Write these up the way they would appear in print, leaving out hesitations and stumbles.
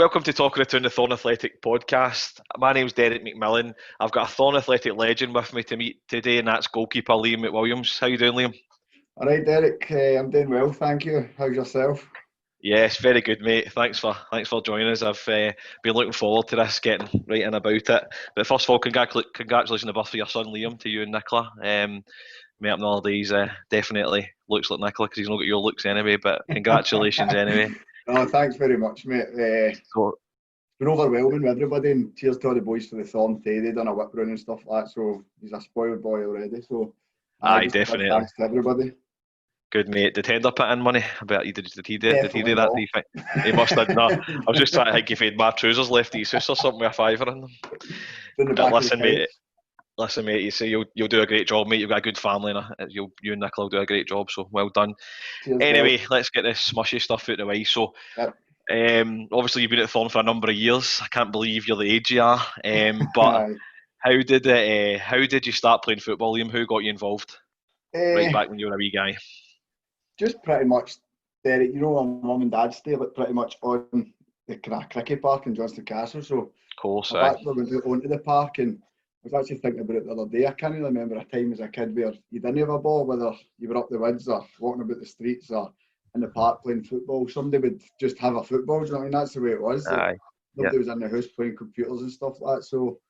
welcome to Talk Return the Thorn Athletic podcast. My name's Derek McMillan. I've got a Thorn Athletic legend with me to meet today, and that's goalkeeper Liam McWilliams. How you doing, Liam? All right, Derek. I'm doing well, thank you. How's yourself? Yes, very good, mate. Thanks for joining us. I've been looking forward to this, getting right in about it. But first of all, congratulations on the birth of your son, Liam, to you and Nicola. Met up in the other days. Definitely looks like Nicola because he's not got your looks anyway. But congratulations anyway. Oh, thanks very much, mate. So, It's been overwhelming with everybody, and cheers to all the boys for the Thorn Day. They done a whip run and stuff like that, so he's a spoiled boy already. So, aye, just a big definitely. thanks to everybody. Good, mate. Did Hender put in money? I bet he did. Did he do that? Do you Definitely think? He must have. No, I was just trying to think if he had my trousers left at his house or something with a fiver in them. In the But back listen, of the mate. Listen, mate. You say you'll do a great job, mate. You've got a good family, and you and Nicola will do a great job. So well done. Cheers, Anyway, Del. let's get this mushy stuff out of the way. So, Yep. obviously you've been at Thorn for a number of years. I can't believe you're the age you are. But Aye. how did you start playing football, Liam? Who got you involved? Right back when you were a wee guy. Just pretty much, Derek, you know, our mum and dad stay like pretty much on the kind of cricket park in Johnston Castle, so Of course, I back went onto the park, and I was actually thinking about it the other day. I can't really remember a time as a kid where you didn't have a ball, whether you were up the woods or walking about the streets or in the park playing football. Somebody would just have a football, do you know what I mean? That's the way it was. Like, Aye. nobody was in the house playing computers and stuff like that. So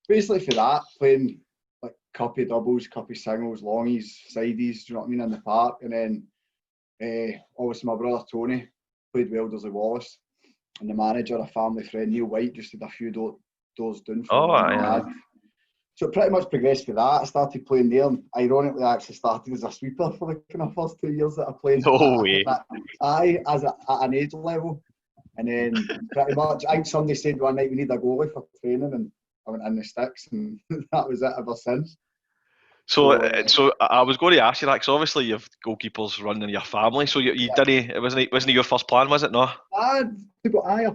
basically for that, playing like cuppy doubles, cuppy singles, longies, sideys, do you know what I mean, in the park. And then obviously my brother Tony played with Elders of Wallace, and the manager, a family friend, Neil White, just did a few doors down for Oh, him. aye. So it pretty much progressed to that. I started playing there, and ironically I actually started as a sweeper for the kind of first 2 years that I played. No way. At an age level. And then pretty much, I think somebody said one night we need a goalie for training, and I went in the sticks, and that was it ever since. So I was going to ask you that because obviously you've goalkeepers running in your family. So you Yeah. didn't. It wasn't your first plan, was it? No. I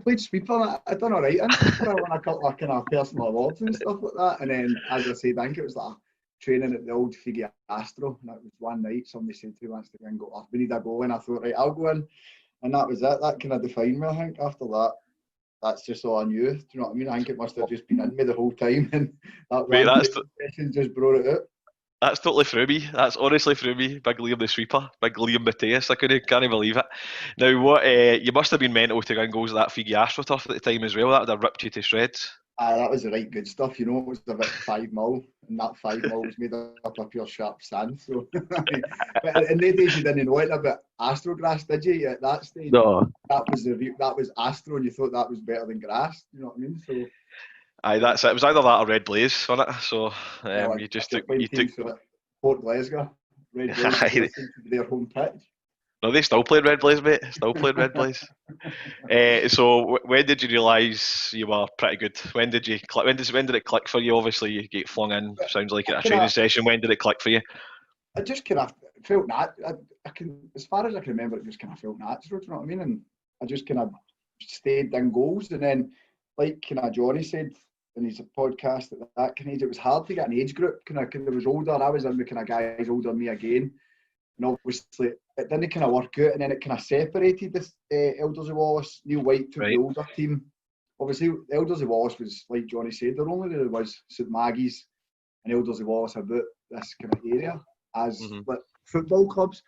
played sweeper. I done all right in sweeper. I won a couple of kind of personal awards and stuff like that. And then, as I said, I think it was like training at the old Figgy Astro. And that was one night somebody said who wants to go and go, we need a goal. And I thought, right, I'll go in. And that was it. That kind of defined me, I think. After that, that's just all I knew. Do you know what I mean? I think it must have just been in me the whole time. And that Mate, one session just brought it out. That's totally through me. That's honestly through me. Big Liam the sweeper, big Liam Mateus. I can't believe it. Now, what? You must have been mental to go and goals at that Figgy AstroTurf at the time as well. That would have ripped you to shreds. That was the right good stuff, you know. It was about 5 mil, and that 5 mil was made up of pure sharp sand. So, but in the days you didn't know it about Astrograss, did you? At that stage, No. that was Astro, and you thought that was better than grass. You know what I mean? So, Aye, that's it. It was either that or Red Blaze, wasn't it? So you just took. Port Glasgow, Red Blaze, their home pitch. No, they still played Red Blaze, mate. Still played Red Blaze. So when did you realise you were pretty good? When did you click? When did it click for you? Obviously, you get flung in. Sounds like at a training session. When did it click for you? I just kind of felt I can, as far as I can remember, it just kind of felt natural. Do you know what I mean? And I just kind of stayed in goals, and then, like kind of Johnny said in his podcast at that kind of age, it was hard to get an age group. Kind of was older. I was in with kind of guys older than me again. And obviously, it didn't kind of work out, and then it kind of separated the Elders of Wallace. Neil White took the older team. Obviously, the Elders of Wallace was, like Johnny said, there only really was St Maggie's and Elders of Wallace about this kind of area as like football clubs.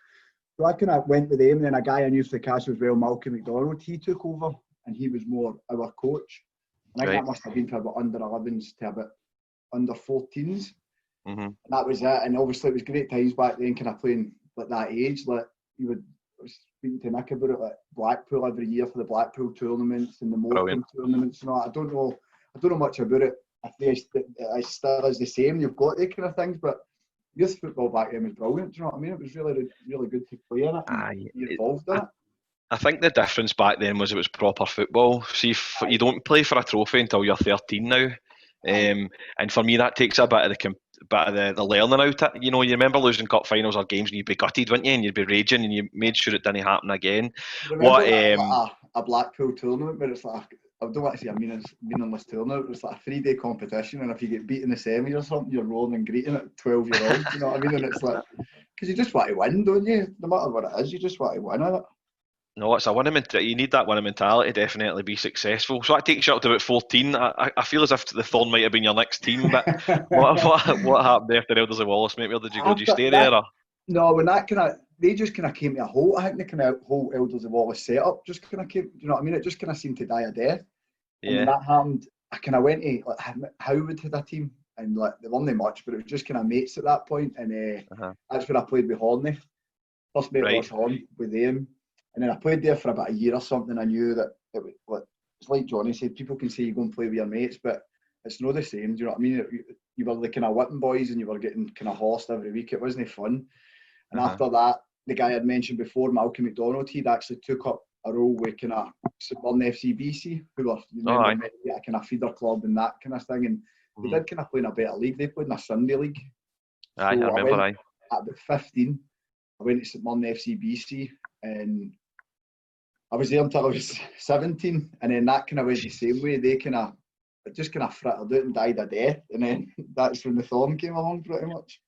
So I kind of went with them, and then a guy I knew for the castle as well, Malcolm McDonald, he took over, and he was more our coach. And I think that must have been for about under 11s to about under 14s. And that was it. And obviously, it was great times back then, kind of playing like that age. Like I was speaking to Nick about it, like Blackpool every year for the Blackpool tournaments and the Morecambe tournaments and all. I don't know much about it. I think it still is the same. You've got that kind of things, but youth football back then was brilliant. Do you know what I mean? It was really, really good to play in it and be involved in it. I think the difference back then was it was proper football. See, you don't play for a trophy until you're 13 now. And for me, that takes a bit of the learning out it. You know, you remember losing cup finals or games and you'd be gutted, wouldn't you? And you'd be raging and you made sure it didn't happen again. Remember a Blackpool tournament where it's like, I don't want to say a meaningless tournament, but it's like a 3-day competition, and if you get beat in the semi or something, you're rolling and greeting at 12-year-olds, you know what I mean? And it's like, because you just want to win, don't you? No matter what it is, you just want to win it. No, it's a winning mentality. You need that winning mentality to definitely be successful. So that takes you up to about 14. I feel as if the Thorn might have been your next team, but what happened after Elders of Wallace, mate? Where did you go? Did you After stay there? that, Or? no, when that kind of they just kind of came to a halt. I think the kind of whole Elders of Wallace setup just kind of came. Do you know what I mean? It just kind of seemed to die a death. And when Yeah. that happened, I kind of went to like Howard had a team, and like they weren't much, but it was just kind of mates at that point, and Uh-huh. that's where I played with Horney. First mate Right. was Horn with them, and then I played there for about a year or something. I knew that it was like it's like Johnny said, people can say you go and play with your mates, but it's not the same. Do you know what I mean? You were the kind of whipping boys, and you were getting kind of horsed every week. It wasn't fun. And Uh-huh. after that, the guy I'd mentioned before, Malcolm McDonald, he'd actually took up a role with kind of St Mirren FCBC, who were, you Oh, remember, aye. a kind of feeder club and that kind of thing. And they did kind of play in a better league. They played in a Sunday league. Aye, So I I remember. went Aye. at about 15. I went to St Mirren FCBC, and I was there until I was 17. And then that kind of went the same way. They kind of, it just kind of frittered out and died a death. And then that's when the Thorn came along, pretty much.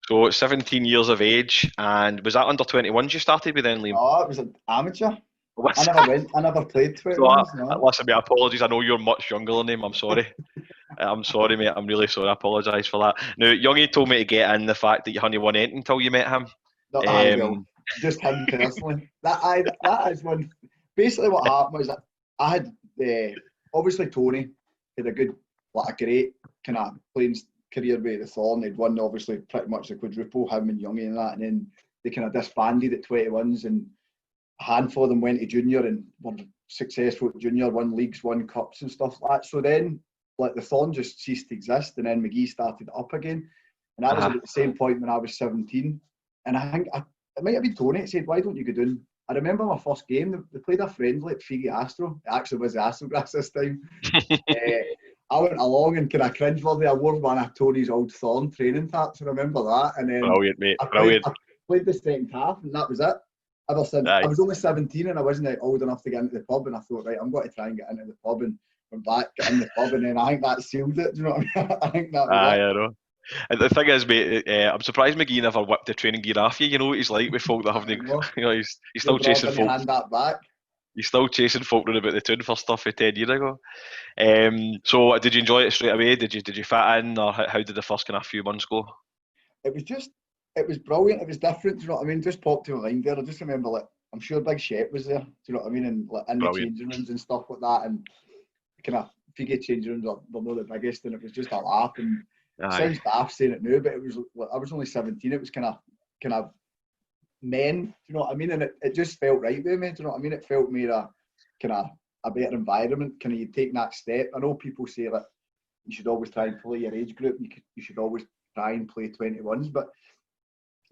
So 17 years of age, and was that under 21s you started with then, Liam? No, it was an amateur. I Was never went. I never played So, 21s. No. listen, mate, apologies. I know you're much younger than him. I'm sorry. I'm sorry, mate. I'm really sorry. I apologise for that. Now, Youngie told me to get in the fact that you hadn't won anything until you met him. No, I will. Just him personally. That is one. Basically, what happened was that I had obviously Tony had a good, like a great kind of playing career with the Thorn. He'd won obviously pretty much the quadruple, him and Youngie and that, and then they kind of disbanded at 21s, and a handful of them went to junior and were successful at junior, won leagues, won cups and stuff like that. So then, like the Thorn just ceased to exist, and then McGee started up again, and that was at the same point when I was 17. And I think it might have been Tony that said, "Why don't you go down?" I remember my first game. They played a friendly at Figi Astro. It actually was the Astrograss this time. I went along and kind of cringeworthy. I wore one of Tony's old Thorn training taps. I remember that. And then Brilliant, mate. I Brilliant. played the second half, and that was it. Ever since I Aye. was only 17 and I wasn't old enough to get into the pub, and I thought, right, I'm going to try and get into the pub, and went back, get in the pub, and then I think that sealed it. Do you know what I mean? I think that was Aye, it. I know. And the thing is, mate, I'm surprised McGee never whipped the training gear off you. You know what he's like with folk that haven't, he's No still chasing problem, folk. hand that back. He's still chasing folk round about the tune for stuff from 10 years ago. So did you enjoy it straight away? Did you fit in, or how did the first kind of few months go? It was brilliant. It was different. Do you know what I mean? Just popped to my mind there. I just remember, like, I'm sure Big Shep was there. Do you know what I mean? And like in the Brilliant. changing rooms and stuff like that. And kind of figure changing rooms are not the biggest, and it was just a laugh. And it Aye. sounds daft saying it now, but it was. Like, I was only 17. It was kind of men. Do you know what I mean? And it just felt right with me. Do you know what I mean? It felt more a kind of a better environment. Kind of you take that step. I know people say that you should always try and play your age group. You should always try and play 21s, but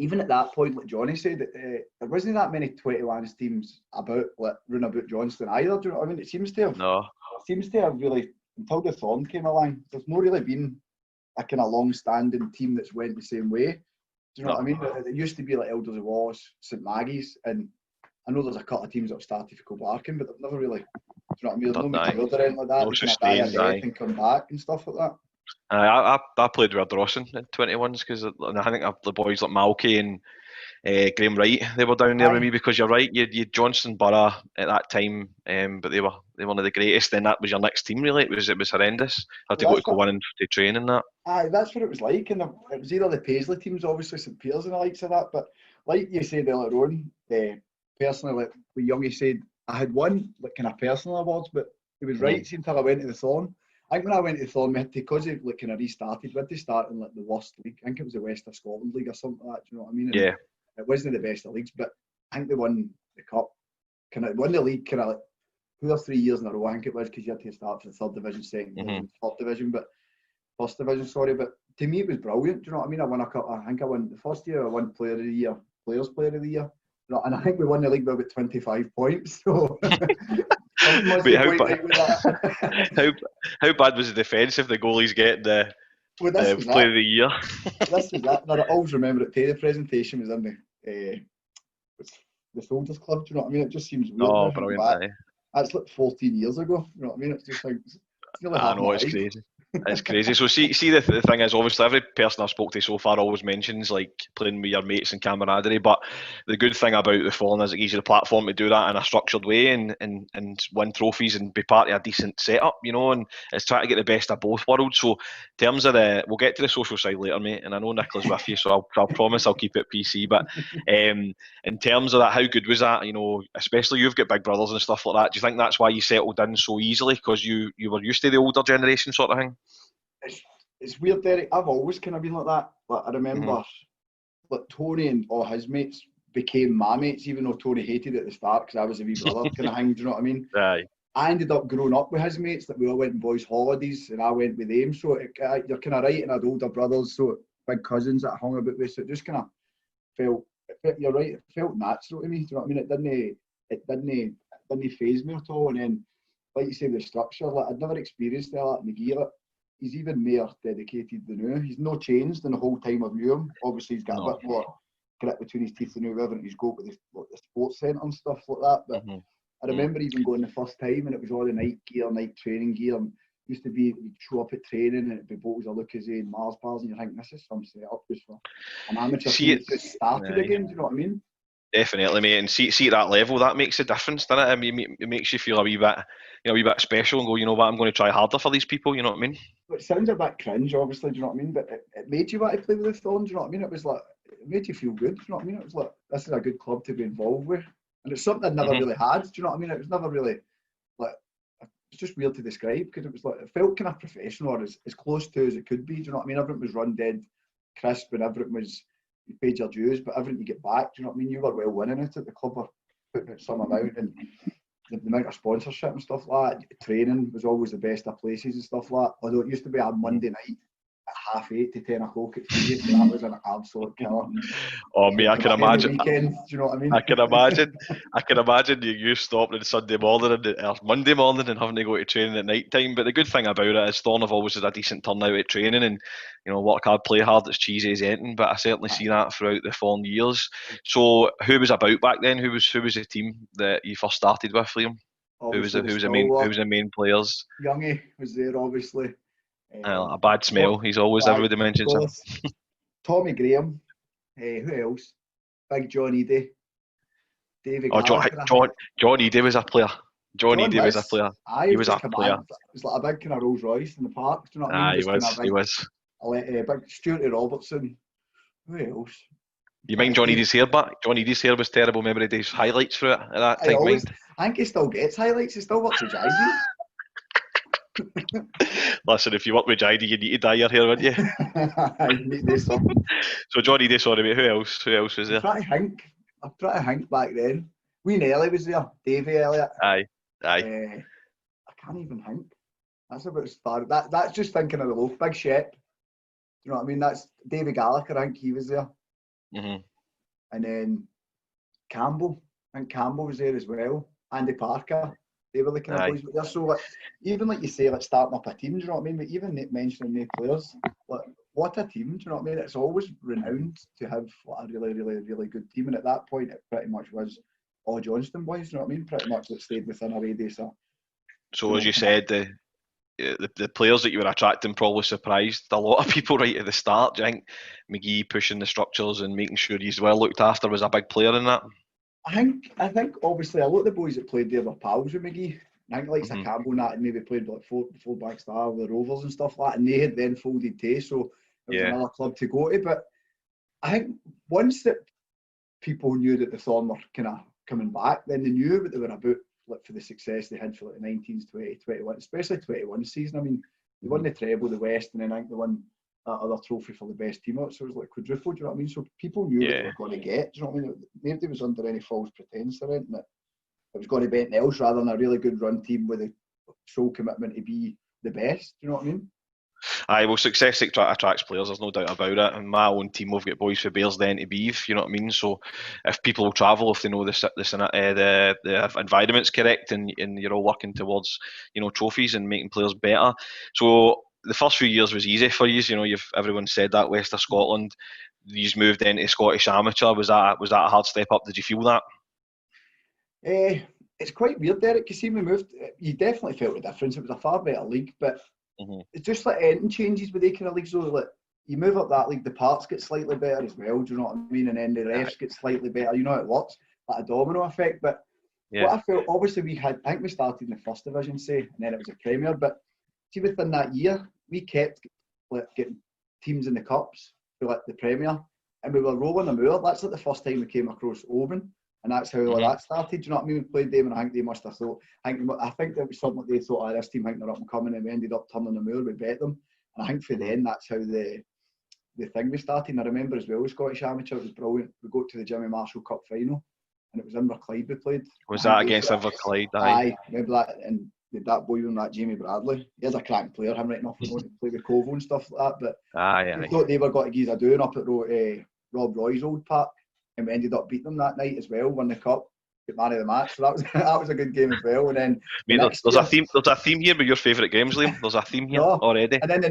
even at that point, like Johnny said, there wasn't that many 21s teams about, like, round about Johnston either. Do you know what I mean? It seems to have really, until the Thorn came along, there's not really been a kind of long-standing team that's went the same way. Do you know what I mean? It used to be like Elders of Wallace, St Maggie's, and I know there's a couple of teams that have started for Kilbarkin, but they've never really, do you know what I mean? There's no matured or anything like that. No They kind of die a sustained, death and come back and stuff like that. I played with Dawson in 21s because I think the boys like Malky and Graham Wright, they were down there with me, because you're right, you had Johnston Borough at that time, but they were one of the greatest. Then that was your next team, really. It was horrendous. Had to go to Cowan to train and that. Aye, that's what it was like, and it was either the Paisley teams, obviously St Peter's and the likes of that. But like you said earlier on, personally, like what Youngie said, I had one like kind of personal awards, but it was right until I went to the Thorn. I think when I went to the Thorn, we had to, because it like kind of restarted, we had to start in like the worst league. I think it was the West of Scotland League or something like that. Do you know what I mean? And yeah. It wasn't the best of leagues, but I think they won the cup. Kind of won the league kind of like 2 or 3 years in a row. I think it was, because you had to start for the third division, second division, third division, but first division. Sorry, but to me it was brilliant. Do you know what I mean? I won a cup. I think I won the first year. I won Player of the Year, Players Player of the Year. You know, and I think we won the league by about 25 points. So. Wait, how bad was the defence if the goalie's getting the Player of the Year? This is that. I always remember it. The presentation was in the Soldiers Club. Do you know what I mean? It just seems weird. Oh, brilliant! That's like 14 years ago. You know what I mean? It's just like it's nearly half I know, my it's life. crazy. It's crazy. So see the thing is, obviously every person I've spoke to so far always mentions like playing with your mates and camaraderie. But the good thing about the Thorn is it gives you the platform to do that in a structured way and win trophies and be part of a decent setup, and it's trying to get the best of both worlds. So in terms of we'll get to the social side later, mate. And I know Nicola's with you, so I'll promise I'll keep it PC. But in terms of that, how good was that? Especially you've got big brothers and stuff like that. Do you think that's why you settled in so easily because you were used to the older generation sort of thing? It's weird, Derek. I've always kind of been like that. Like I remember, like Tony and all his mates became my mates, even though Tony hated it at the start because I was a wee brother kind of thing. Do you know what I mean? Aye. I ended up growing up with his mates. That we all went on boys' holidays, and I went with them. So you're kind of right, and I had older brothers, so big cousins that I hung about with. So it just kind of felt. You're right. It felt natural to me. Do you know what I mean? It didn't faze me at all. And then, like you say, the structure. Like I'd never experienced that at McGee. Like, he's even more dedicated than now. He's no changed in the whole time I've knew him. Obviously, he's got a bit more grit between his teeth than whoever he's got with the sports centre and stuff like that. But I remember even going the first time and it was all the night gear, night training gear. And used to be, we'd show up at training and it'd be boats of Lucas and Mars bars and you think this is some setup just for an amateur team that's just started again. Do you know what I mean? Definitely, mate. And see at that level, that makes a difference, doesn't it? I mean, it makes you feel a wee bit special and go, you know what, I'm going to try harder for these people. You know what I mean? It sounds a bit cringe, obviously. Do you know what I mean? But it made you want to play with the Thorn. Do you know what I mean? It was like it made you feel good. Do you know what I mean? It was like this is a good club to be involved with, and it's something I'd never really had. Do you know what I mean? It was never really like it's just weird to describe because it was like it felt kind of professional or as close to as it could be. Do you know what I mean? Everything was run dead crisp and everything was you paid your dues, but everything you get back. Do you know what I mean? You were well winning it at the club were putting out some amount and the amount of sponsorship and stuff like that. Training was always the best of places and stuff like that. Although it used to be on Monday night at 8:30 to 10 o'clock at 3, so that was an absolute killer. Oh, mate, I can imagine. Weekend, do you know what I mean? I can imagine you stopping on Sunday morning or Monday morning and having to go to training at night time. But the good thing about it is Thorn have always had a decent turnout at training and work hard, play hard. It's cheesy as anything, but I certainly see that throughout the Thorn years. So who was about back then? Who was the team that you first started with, Liam? Who was the main players? Youngie was there, obviously. A bad smell. He's always everybody mentions him. Tommy Graham. Who else? Big John Eady. David John Eady was a player. John Eady was a player. He was a player. It was like a big kind of Rolls Royce in the park. Do you know what I mean? He was. Big Stuart Robertson. Who else? You mind John Eady's hair back? John Eady's hair was terrible. Remember he did highlights for it at that time. I think he still gets highlights. He still works with Jazzy. Listen, if you work with Jidey, you need to dye your hair, wouldn't you? I need to do something. So John Eady, sorry, mate. Who else was there? I'm trying to think back then. Wee Ellie was there. Davy Elliott. Aye. I can't even think. That's about as far. That's just thinking of the loaf. Big Shep. You know what I mean? That's David Gallagher. I think he was there. Mm-hmm. And then Campbell. I think Campbell was there as well. Andy Parker. They were the kind of boys there. So even like you say, like starting up a team, do you know what I mean? But even mentioning new players, like what a team, do you know what I mean? It's always renowned to have like, a really, really, really good team. And at that point, it pretty much was all Johnston boys, do you know what I mean? Pretty much that stayed within a radius. So as you said, the players that you were attracting probably surprised a lot of people right at the start. Do you think McGee pushing the structures and making sure he's well looked after was a big player in that? I think obviously a lot of the boys that played there were pals with McGee. I think like Campbell and that, and maybe played like full back star with the Rovers and stuff like that, and they had then folded too, so it was another club to go to. But I think once that people knew that the Thorn were kind of coming back, then they knew what they were about, like for the success they had for like the 19s, 20, 21, especially 21 season. I mean, they won the treble, the West, and then I think they won that other trophy for the best team out. So it was like quadruple, do you know what I mean? So people knew what they were going to get, do you know what I mean? Nobody was under any false pretense or anything that it was going to be anything else rather than a really good run team with a sole commitment to be the best, do you know what I mean? Aye, well, success attracts players, there's no doubt about it. And my own team, we've got boys for Bears then to Beef, you know what I mean? So if people will travel, if they know the environment's correct and you're all working towards, trophies and making players better. So the first few years was easy for you, everyone said that, west of Scotland. You've moved into Scottish Amateur. Was that a hard step up? Did you feel that? It's quite weird, Derek. You see, we moved. You definitely felt the difference. It was a far better league, but it's just like anything changes with the kind of leagues. So like you move up that league, the parks get slightly better as well. Do you know what I mean? And then the refs get slightly better. You know how it works, like a domino effect. But what I felt, obviously, I think we started in the first division, say, and then it was a Premier. But see, within that year, we kept like getting teams in the cups for like the Premier, and we were rolling the moor. That's like the first time we came across Oban. And that's how that started. Do you know what I mean? We played them, and I think they must have thought. I think that was something like they thought, this team, I think they're up and coming, and we ended up turning the moor. We bet them, and I think for then that's how the thing we started. And I remember as well, Scottish Amateur, it was brilliant. We got to the Jimmy Marshall Cup final, and it was Inverclyde we played. Was that against Inverclyde? Aye, remember that? And that boy on that Jamie Bradley, he was a cracking player. Him right enough, we going to play with Kovo and stuff like that. But I thought they were going to give us a doing up at Rob Roy's old park. And we ended up beating them that night as well, won the cup, get man of the match. So that was a good game as well. And then there's a theme here with your favourite games, Liam. There's a theme here already. And then the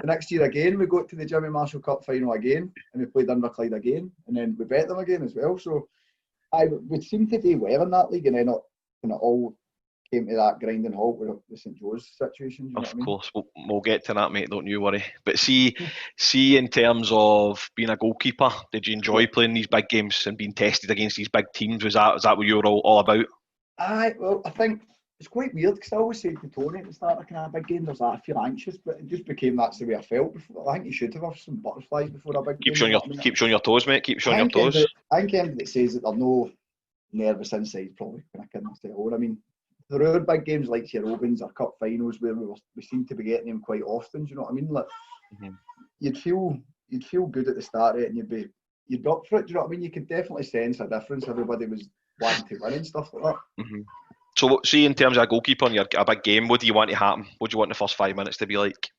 next year again, we got to the Jimmy Marshall Cup final again, and we played Inverclyde again, and then we bet them again as well. So we seemed to do well in that league, and then it all came to that grinding halt with the St Joe's situation. You know of course, we'll get to that, mate. Don't you worry. But see, in terms of being a goalkeeper, did you enjoy playing these big games and being tested against these big teams? Was that what you were all about? Well, I think it's quite weird because I always said to Tony at the start of kind of big game, I feel anxious, but it just became that's the way I felt before. I think you should have some butterflies before a big game. Keep showing your toes, mate. Keep showing your toes. I think anything that says that they're no nervous inside probably kind of couldn't say I mean, there are big games like your Opens or Cup finals where we seem to be getting them quite often. Do you know what I mean? Like you'd feel good at the start of it, and you'd be up for it. Do you know what I mean? You could definitely sense a difference. Everybody was wanting to win and stuff like that. So, see, in terms of a goalkeeper and a big game, what do you want to happen? What do you want the first 5 minutes to be like?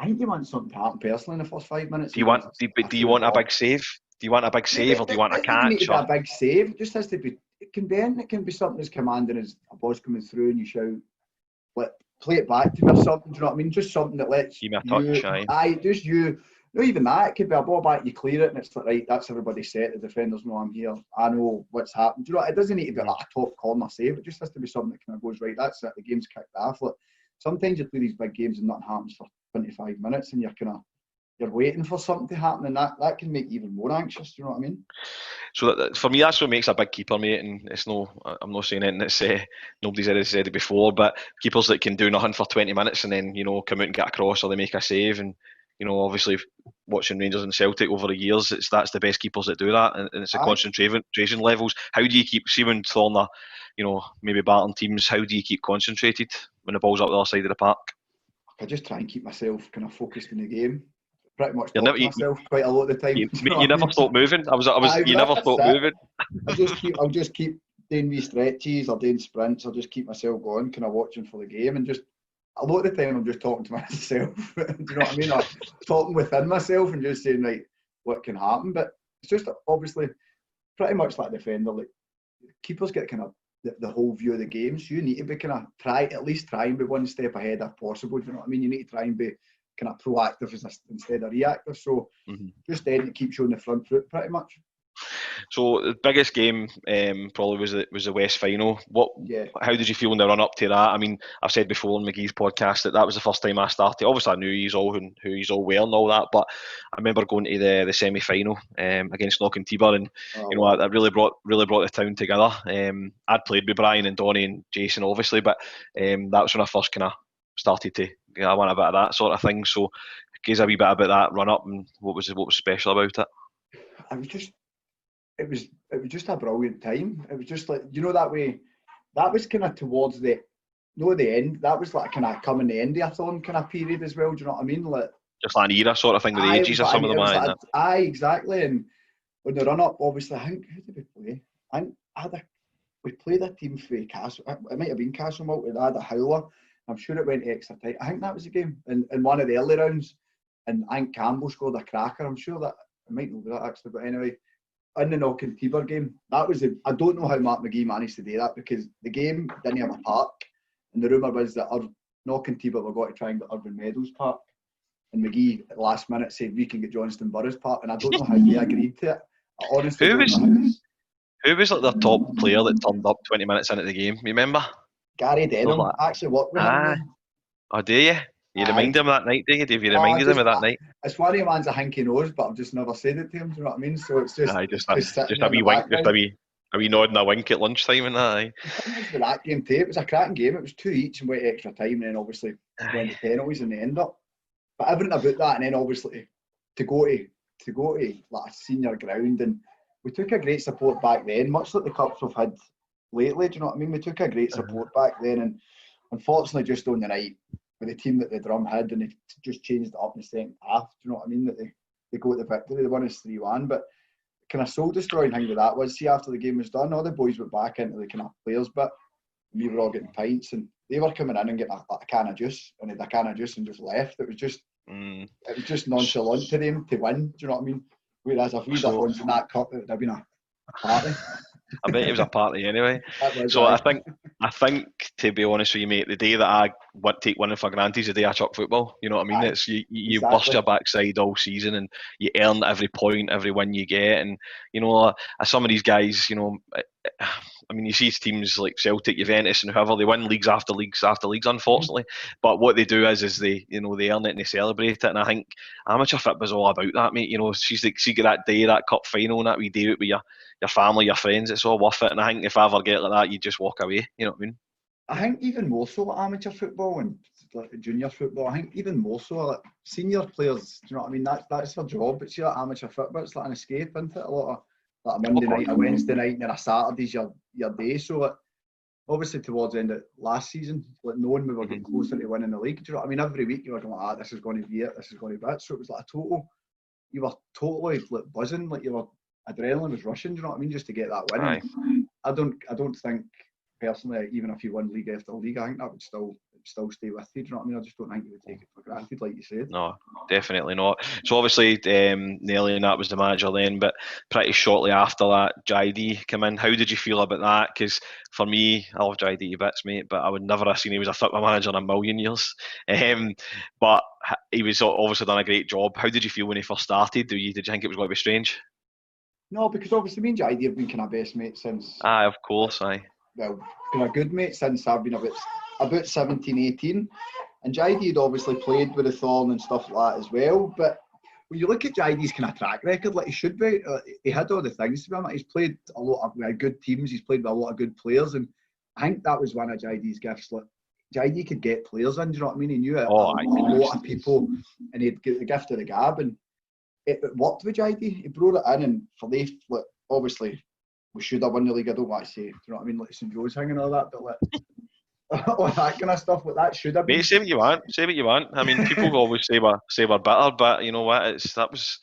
I think you want something to happen personally in the first 5 minutes. Do you want a big save? Do you want a big save, or do you want a catch? It a big save. It just has to be. It can be something as commanding as a ball's coming through and you shout, play it back to me or something. Do you know what I mean? Just something that lets you touch. Just you. Not even that. It could be a ball back, you clear it, and it's like, right, that's everybody set. The defenders know I'm here. I know what's happened. Do you know? It doesn't need to be like a top corner save. It just has to be something that kind of goes right. That's it. The game's kicked off. Like, sometimes you play these big games and nothing happens for 25 minutes, and you're waiting for something to happen, and that can make you even more anxious. Do you know what I mean? So for me, that's what makes a big keeper, mate. And I'm not saying anything that's nobody's ever said it before, but keepers that can do nothing for 20 minutes and then come out and get across, or they make a save. And obviously watching Rangers and Celtic over the years, that's the best keepers that do that, and it's the concentration levels. How do you keep, see when Thorn are, maybe battling teams? How do you keep concentrated when the ball's up the other side of the park? I just try and keep myself kind of focused in the game. Pretty much myself quite a lot of the time. You never stop moving. You never stop moving. I'll just keep doing wee stretches or doing sprints. I'll just keep myself going, kind of watching for the game, and just a lot of the time I'm just talking to myself. Do you know what I mean? Or talking within myself and just saying, right, what can happen? But it's just obviously pretty much like a defender. Like keepers get kind of the whole view of the game, so you need to be kind of at least try and be one step ahead if possible. Do you know what I mean? You need to try and be kind of proactive instead of reactive. So just then it keeps you on the front foot pretty much. So the biggest game probably was the West final. How did you feel in the run up to that? I mean, I've said before on McGee's podcast that was the first time I started. Obviously, I knew who he's all well and all that, but I remember going to the semi final against Knockentibber, and that really brought the town together. I'd played with Brian and Donnie and Jason, obviously, but that was when I first kind of started to. I want a bit of that sort of thing. So, give us a wee bit about that run up and what was special about it. It was just a brilliant time. It was just like, that way. That was kind of towards the end. That was like kind of coming the end of a Thorn kind of period as well. Do you know what I mean? Like just like an era sort of thing with the ages of some of them. Aye, exactly. And when the run up, obviously, I think, who did we play? We played a team for Castle. It might have been Castlemalt. It had a howler. I'm sure it went to extra time. I think that was the game in one of the early rounds. And I think Campbell scored a cracker. I'm sure that I might know that actually, but anyway, in the Knockentibber game, that was I don't know how Mark McGee managed to do that, because the game didn't have a park, and the rumour was that Knockentibber were going to try and get Urban Meadows Park, and McGee at the last minute said we can get Johnston Burroughs Park, and I don't know how they agreed to it. I honestly don't know. Who was like their top player that turned up 20 minutes into the game? Remember? Gary Denham actually worked with him. Oh, do you? You Aye. remind him of that night, do you? Have you Oh, reminded him of that night? it's funny, man's a hinky nose, but I've just never said it to him. Do you know what I mean? So it's Aye, just sitting just there a in the wee wink, just background. a wee nod and a wink at lunchtime and that. Aye. The thing is with that game too, it was a cracking game. It was 2 each and went extra time, and then obviously went to penalties in the end up. But everything about that, and then obviously to go to like a senior ground, and we took a great support back then, much like the cups we've had lately. Do you know what I mean? We took a great support back then, and unfortunately, just on the night with the team that the Drum had, and they just changed it up in the second half. Do you know what I mean? That they got the victory. They won us 3-1, but kind of soul destroying thing with that was, see, after the game was done, all the boys went back into the kind of players bit. We were all getting pints, and they were coming in and getting a can of juice, and they had a can of juice and just left. It was just nonchalant to them to win. Do you know what I mean? Whereas if we'd have won in that cup, it would have been a party. I bet it was a party anyway. So I think to be honest with you, mate, the day that I take winning for granted is the day I chuck football. You know what I mean? It's you exactly. bust your backside all season and you earn every point, every win you get. And you know, some of these guys, you know, I mean, you see teams like Celtic, Juventus, and whoever, they win leagues after leagues after leagues, unfortunately. But what they do is they, you know, they earn it and they celebrate it. And I think amateur football's all about that, mate. You know, she's like, see that day, that cup final, and that we do it with your family, your friends. It's all worth it. And I think if I ever get like that, you just walk away. You know what I mean? I think even more so like amateur football and like junior football. I think even more so like senior players. Do you know what I mean? That's their job. But see, like amateur football, it's like an escape, isn't it? A lot of like a Monday night, a Wednesday night, and then a Saturday's your day. So like, obviously towards the end of last season, like knowing we were getting closer to winning the league. Do you know what I mean? Every week you were going like, this is going to be it, this is going to be it. So it was like you were totally like buzzing, like adrenaline was rushing. Do you know what I mean? Just to get that win. I don't think personally, even if you won league after league, I think that would still stay with you. Do you know what I mean? I just don't think you would take it for granted, like you said. No, definitely not. So obviously, Nelly and that was the manager then, but pretty shortly after that, JD came in. How did you feel about that? Because for me, I love JD to bits, mate, but I would never have seen he was a football manager in a million years. But he was obviously done a great job. How did you feel when he first started? Did you think it was going to be strange? No, because obviously me and JD have been kind of best mates since. Aye, of course, aye. Well, kind of good mates since I've been about 17, 18. And JD had obviously played with the Thorn and stuff like that as well. But when you look at JD's kind of track record, like he should be, he had all the things to be honest. He's played a lot of good teams. He's played with a lot of good players, and I think that was one of JD's gifts. Like JD could get players in. Do you know what I mean? He knew a lot of people, and he'd get the gift of the gab, and it worked with JD. He brought it in, and for they, like, obviously, we should have won the league. I don't want to say, do you know what I mean? Like St. Joe's hanging and all that, but like all that kind of stuff, like that should have been. Mate, say what you want. Say what you want. I mean, people always say we're bitter, but you know what? That was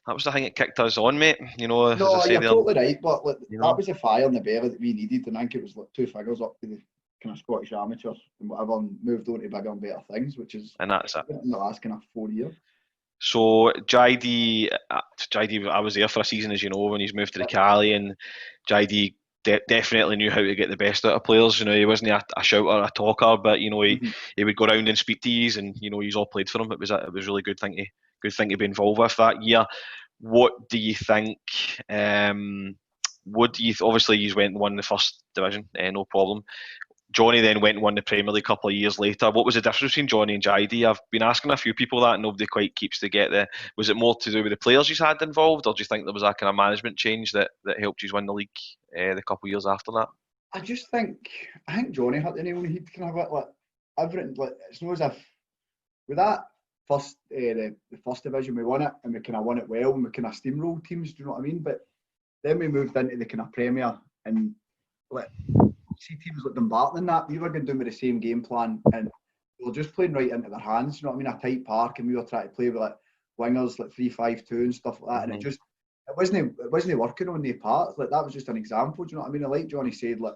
the thing that kicked us on, mate. You know, no, as I say, you're totally right. But like, that was the fire in the belly that we needed, and I think it was like 2 figures up to the kind of Scottish amateurs and whatever, and moved on to bigger and better things, which is and that's it. In the last kind of 4 years. So JD, I was there for a season, as you know, when he's moved to the Cali, and JD definitely knew how to get the best out of players. You know, he wasn't a shouter, a talker, but you know, he would go around and speak to you, and you know, he's all played for him. It was a really good thing to be involved with that year. What do you think? Obviously you went and won the first division, no problem. Johnny then went and won the Premier League a couple of years later. What was the difference between Johnny and JD? I've been asking a few people that, and nobody quite keeps to get the. Was it more to do with the players he's had involved, or do you think there was a kind of management change that helped you win the league the couple of years after that? I think Johnny had the nail on the head, kind of like everything. Like it's not as if with that first the first division we won it, and we kind of won it well, and we kind of steamrolled teams. Do you know what I mean? But then we moved into the kind of Premier, and like see teams like Dumbarton and that, we were going to do with the same game plan, and we were just playing right into their hands. You know what I mean? A tight park, and we were trying to play with like wingers, like 3-5-2 and stuff like that, and it wasn't working on the parts. Like that was just an example. Do you know what I mean? Like Johnny said, like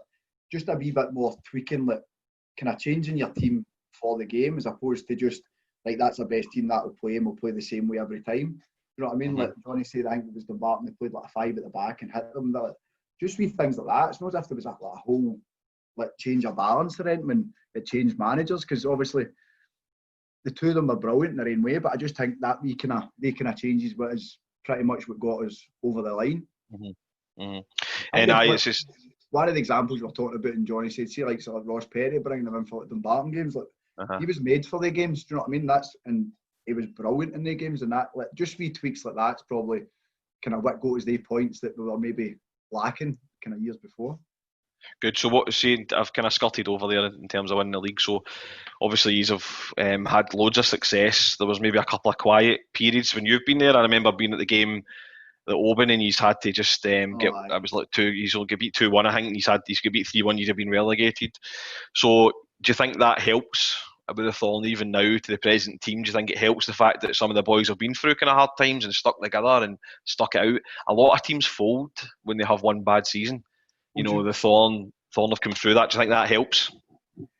just a wee bit more tweaking, like kind of changing your team for the game, as opposed to just like that's the best team that will play, and we'll play the same way every time. You know what I mean? Like Johnny said, I think it was Dumbarton, they played like a 5 at the back and hit them. Like, just wee things like that. It's not as if there was a whole like change of balance for them when it changed managers, because obviously the two of them are brilliant in their own way, but I just think that they kind of changes what is pretty much what got us over the line. And it's just one of the examples we were talking about, and Johnny said, see, like sort of Ross Perry bringing them in for like Dumbarton games, like he was made for the games. Do you know what I mean? And he was brilliant in the games, and that, like, just wee tweaks like that's probably kind of what got us the points that we were maybe lacking kind of years before. Good. So what saying? I've kind of skirted over there in terms of winning the league. So obviously you have had loads of success. There was maybe a couple of quiet periods when you've been there. I remember being at the game at Oban, and he's had to just get. I was like he's only beat 2-1. I think and he's got beat 3-1. He'd have been relegated. So do you think that helps with the Thorn even now to the present team? Do you think it helps the fact that some of the boys have been through kind of hard times and stuck together and stuck it out? A lot of teams fold when they have one bad season. You know, the Thorn have come through that. Do you think that helps?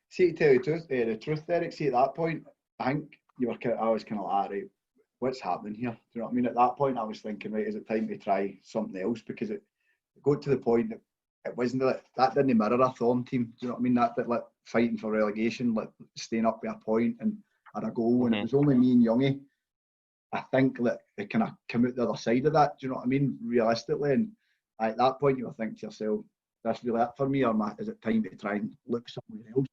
See, to tell you the truth, Derek, see, at that point, I think I was kind of like, right, what's happening here? Do you know what I mean? At that point, I was thinking, right, is it time to try something else? Because it got to the point that it wasn't that didn't mirror a Thorn team. Do you know what I mean? That like fighting for relegation, like staying up by a point and had a goal, and it was only me and Youngie. I think that it kind of came out the other side of that. Do you know what I mean? Realistically, and at that point, you were thinking to yourself, that's really it for me, or is it time to try and look somewhere else?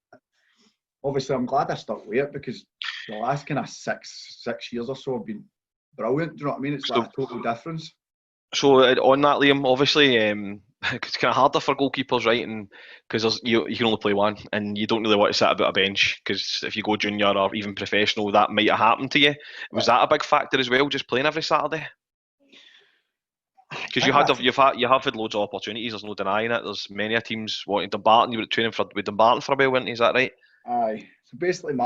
Obviously, I'm glad I stuck with it because the last kind of six years or so have been brilliant. Do you know what I mean? It's like a total difference. So on that, Liam, obviously, it's kind of harder for goalkeepers, right? And because you can only play one, and you don't really want to sit about a bench because if you go junior or even professional, that might have happened to you. Was that a big factor as well, just playing every Saturday? Because you have had loads of opportunities. There's no denying it. There's many teams wanting Dumbarton. You were training with Dumbarton for a while, weren't you? Is that right? Aye. So basically,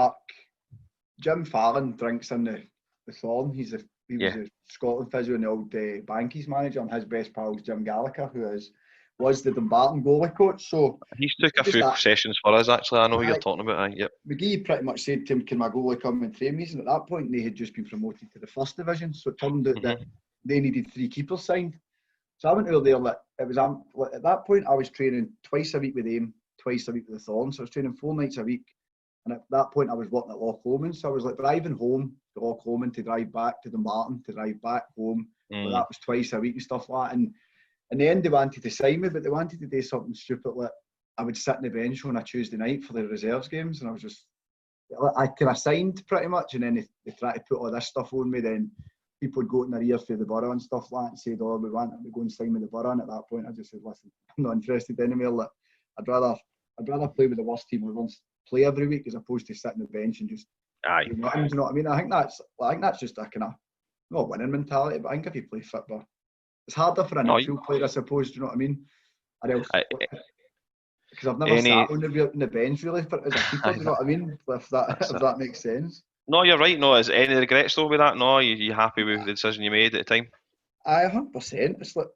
Jim Fallon drinks in the Thorn. He was a Scotland physio and the old Bankies manager, and his best pal is Jim Gallagher, who was the Dumbarton goalie coach. So he's took a few sessions for us, actually. I know who you're talking about. Yep. McGee pretty much said to him, can my goalie come and train me? And at that point, they had just been promoted to the first division. So it turned out that they needed 3 keepers signed. So I went over there, at that point, I was training twice a week with him, twice a week with the Thorn. So I was training 4 nights a week. And at that point, I was working at Loch Lomond. So I was like driving home to Loch Lomond to drive back to Dumbarton, to drive back home. But that was twice a week and stuff like that. And in the end, they wanted to sign me, but they wanted to do something stupid like I would sit on the bench on a Tuesday night for the reserves games. And I was just, I kind of signed pretty much. And then they tried to put all this stuff on me. Then people would go in their ear through the borough and stuff like that and said, we want to go and sign with the borough. And at that point, I just said, listen, I'm not interested anymore. Like, I'd rather play with the worst team we once play every week as opposed to sitting on the bench and just do nothing. Do you know what I mean? I think that's just a kind of not winning mentality, but I think if you play football, it's harder for an outfield player, I suppose. Do you know what I mean? Because I've never sat on the bench really as a keeper. Do you know what I mean? If that makes sense. No, you're right. No, is any regrets though with that? No, you happy with the decision you made at the time? 100%. It's like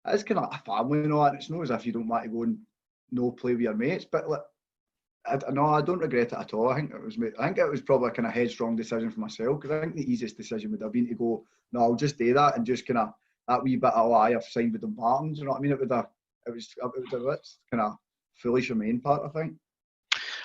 it's kind of a family, and it's not as if you don't want to go and play with your mates, but like. I don't regret it at all. I think it was probably a kind of headstrong decision for myself because I think the easiest decision would have been to go, no, I'll just do that and just kind of that wee bit of I've signed with Dumbarton. You know what I mean? It was kind of foolish on my main part, I think.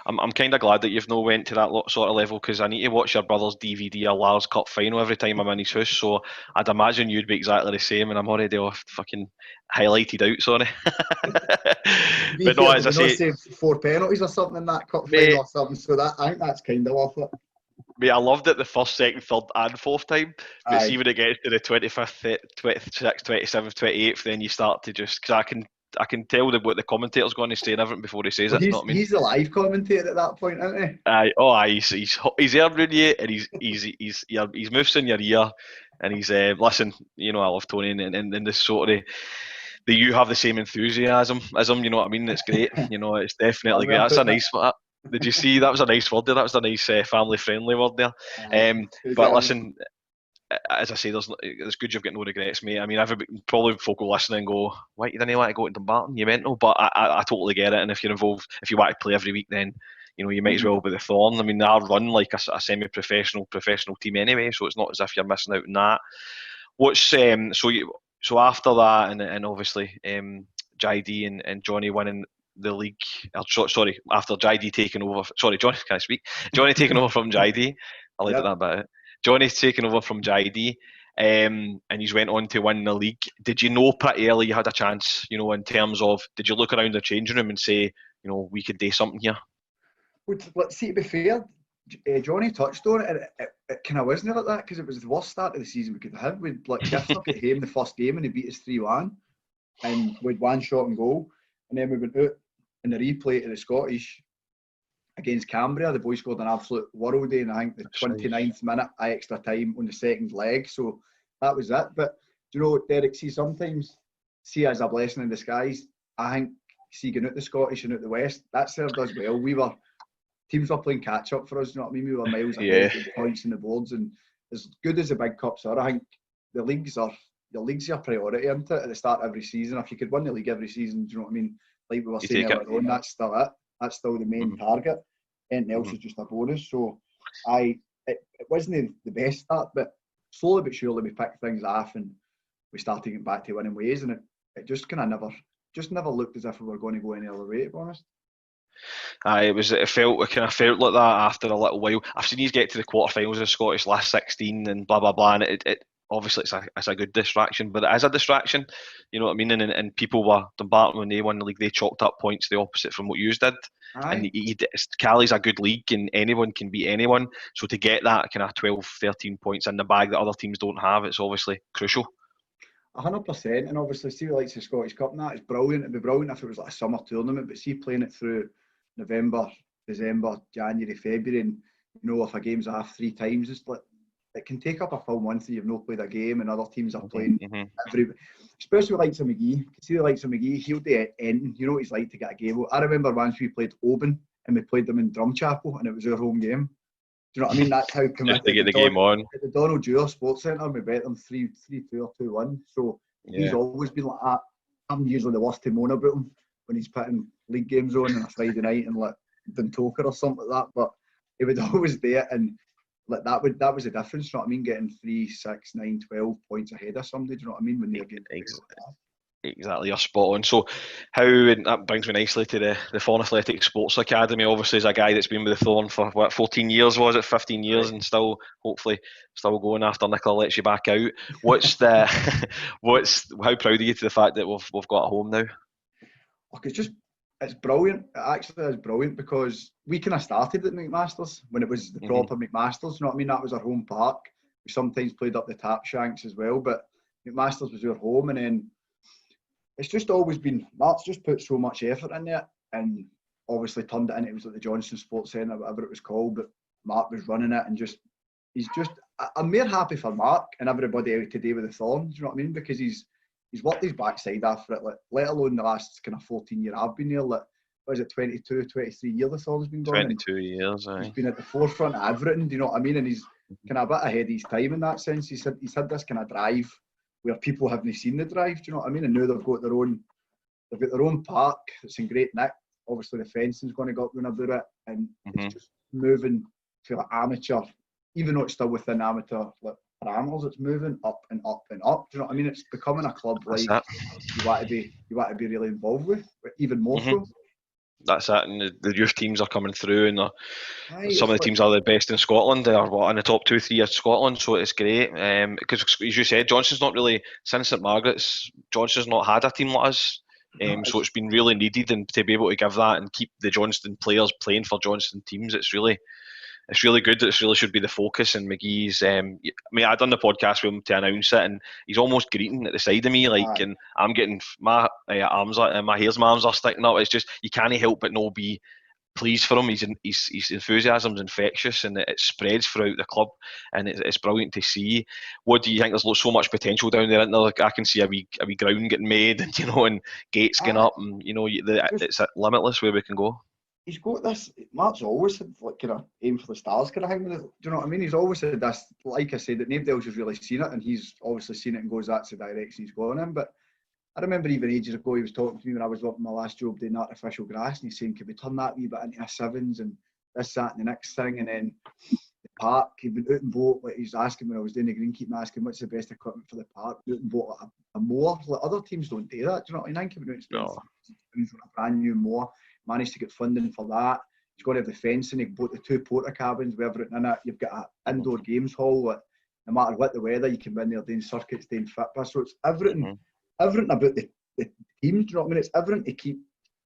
I'm kind of glad that you've no went to that sort of level because I need to watch your brother's DVD or Lars Cup final every time I'm in his house. So I'd imagine you'd be exactly the same, and I'm already off fucking highlighted out. Sorry, but no, as I say, 4 penalties or something in that cup final or something. So I think that's kind of off it. Mate, I loved it the first, second, third, and fourth time. But see when it gets to the 25th, 26th, 27th, 28th, then you start to just because I can tell what the commentator's going to say and everything before he says it. You know what I mean? He's the live commentator at that point, isn't he? He's airing you, and he's moves in your ear, and he's listen. You know, I love Tony, and this sort of you have the same enthusiasm as him. You know what I mean? It's great. You know, it's definitely great. That's a nice. Did you see? That was a nice word there. That was a nice family-friendly word there. But listen. As I say, it's good you've got no regrets, mate. I mean, probably folk will listen and go, "Why you didn't want to go to Dumbarton? You mental?" But I totally get it. And if you're involved, if you want to play every week, then you know you might as well be the Thorn. I mean, they are run like a semi-professional team anyway, so it's not as if you're missing out on that. What's so after that, and obviously JD and Johnny winning the league. Sorry, after JD taking over. Sorry, Johnny, can I speak? Johnny taking over from JD. I'll leave it that bit. Johnny's taken over from JD, and he's went on to win the league. Did you know pretty early you had a chance, you know, in terms of, did you look around the changing room and say, you know, we could do something here? Let's see, to be fair, Johnny touched on it, and it kind of wasn't like that because it was the worst start of the season we could have had. We'd like Gifford at home the first game and he beat us 3-1, and we'd one shot and goal, and then we went out in the replay to the Scottish against Cambria. The boys scored an absolute worldie, and I think the 29th minute extra time on the second leg. So that was it. But do you know, Derek, sometimes see as a blessing in disguise. I think going out the Scottish and out the West, that served us well. Teams were playing catch up for us, you know what I mean? We were miles ahead with points in the boards, and as good as the big cups are, I think the league's your priority, isn't it? At the start of every season, if you could win the league every season, do you know what I mean? Like we were saying earlier on, that's still it. That's still the main target. Anything else is just a bonus. So it wasn't the best start, but slowly but surely we picked things off and we started getting back to winning ways, and it just kind of never looked as if we were going to go any other way, to be honest. It felt like that after a little while. I've seen you get to the quarterfinals of the Scottish last 16 and blah blah blah, and it obviously it's a good distraction, but it is a distraction, you know what I mean? And people were Dumbarton when they won the league, they chalked up points the opposite from what you did. Aye. And Cali's a good league and anyone can beat anyone, so to get that kind of 12-13 points in the bag that other teams don't have, it's obviously crucial. 100%, and obviously see the likes of the Scottish Cup and that, it's brilliant. It'd be brilliant if it was like a summer tournament, but see playing it through November, December, January, February, and you know, if a game's off 3 times, it's like it can take up a full month and you've not played a game, and other teams are playing especially with likes of McGee. You can see the likes of McGee, he'll do anything. You know what he's like to get a game. I remember once we played Oban and we played them in Drumchapel and it was our home game. Do you know what I mean? That's how committed. Just to get the game on. At the Donald Dewar Sports Centre, we bet them 3-2 or 2-1. So he's always been like that. I'm usually the worst to moan about him when he's putting league games on a Friday night and like Dundalk or something like that. But he would always do it, and like that was the difference. You know what I mean? Getting 3, 6, 9, 12 points ahead of somebody. Do you know what I mean? When they're getting exactly, you're spot on. So and that brings me nicely to the Thorn Athletic Sports Academy. Obviously, as a guy that's been with the Thorn for 14 years, was it 15 years, and hopefully still going after Nicola lets you back out. How proud are you to the fact that we've got a home now? It's brilliant. It actually is brilliant because we kind of started at McMaster's when it was the proper McMaster's. You know what I mean? That was our home park. We sometimes played up the Tap Shanks as well, but McMaster's was our home, and then it's just always been. Mark's just put so much effort in it, and obviously turned it into, it was like the Johnson Sports Centre, whatever it was called, but Mark was running it, and I'm more happy for Mark and everybody out today with the Thorn. Do you know what I mean? Because he's worked his backside after it, like, let alone the last kind of 14 year I've been there. Like, what is it, 22, 23 years the Thorn's been going? 22 years, aye. He's been at the forefront of everything, do you know what I mean? And he's kind of a bit ahead of his time in that sense. He's had this kind of drive where people haven't seen the drive, do you know what I mean? And now they've got their own park. It's in great nick. Obviously the fencing's going to go up when I do it, and it's just moving to like amateur, even though it's still within amateur like parameters, it's moving up and up and up. Do you know what I mean? It's becoming a club like you want to be really involved with, but even more so. That's it, and the youth teams are coming through, and some of the teams are the best in Scotland. They are in the top 2-3 of Scotland, so it's great. Because as you said, Johnson's not really, since St Margaret's, Johnson's not had a team like us. So it's been really needed, and to be able to give that and keep the Johnston players playing for Johnston teams, it's really good. It really should be the focus. And McGee's, I done the podcast with him to announce it, and he's almost greeting at the side of me, like, and I'm getting my arms, my arms are sticking up. It's just, you can't help but not be pleased for him. His enthusiasm's infectious, and it spreads throughout the club, and it's brilliant to see. What do you think? There's so much potential down there, isn't there? Like, I can see a wee ground getting made, and and gates getting up, and it's limitless where we can go. He's got this. Mark's always had like kind of aim for the stars kind of thing with it. Do you know what I mean? He's always had this. Like I said, that nobody else has really seen it, and he's obviously seen it and goes, that's the direction he's going in. But I remember even ages ago he was talking to me when I was working my last job doing artificial grass, and he's saying, "Can we turn that wee bit into a sevens and this, that, and the next thing?" And then the park, he went out and bought. Like, he's asking when I was doing the greenkeeping, asking what's the best equipment for the park. Out and bought a mower. Like, other teams don't do that. Do you know what I mean? He went out and spent a brand new mower. Managed to get funding for that. He's got to have the fencing. He bought the 2 porta cabins with everything in it. You've got an indoor games hall. That no matter what the weather, you can be in there doing circuits, doing fitness. So it's everything about the teams. Do you know what I mean? It's everything to keep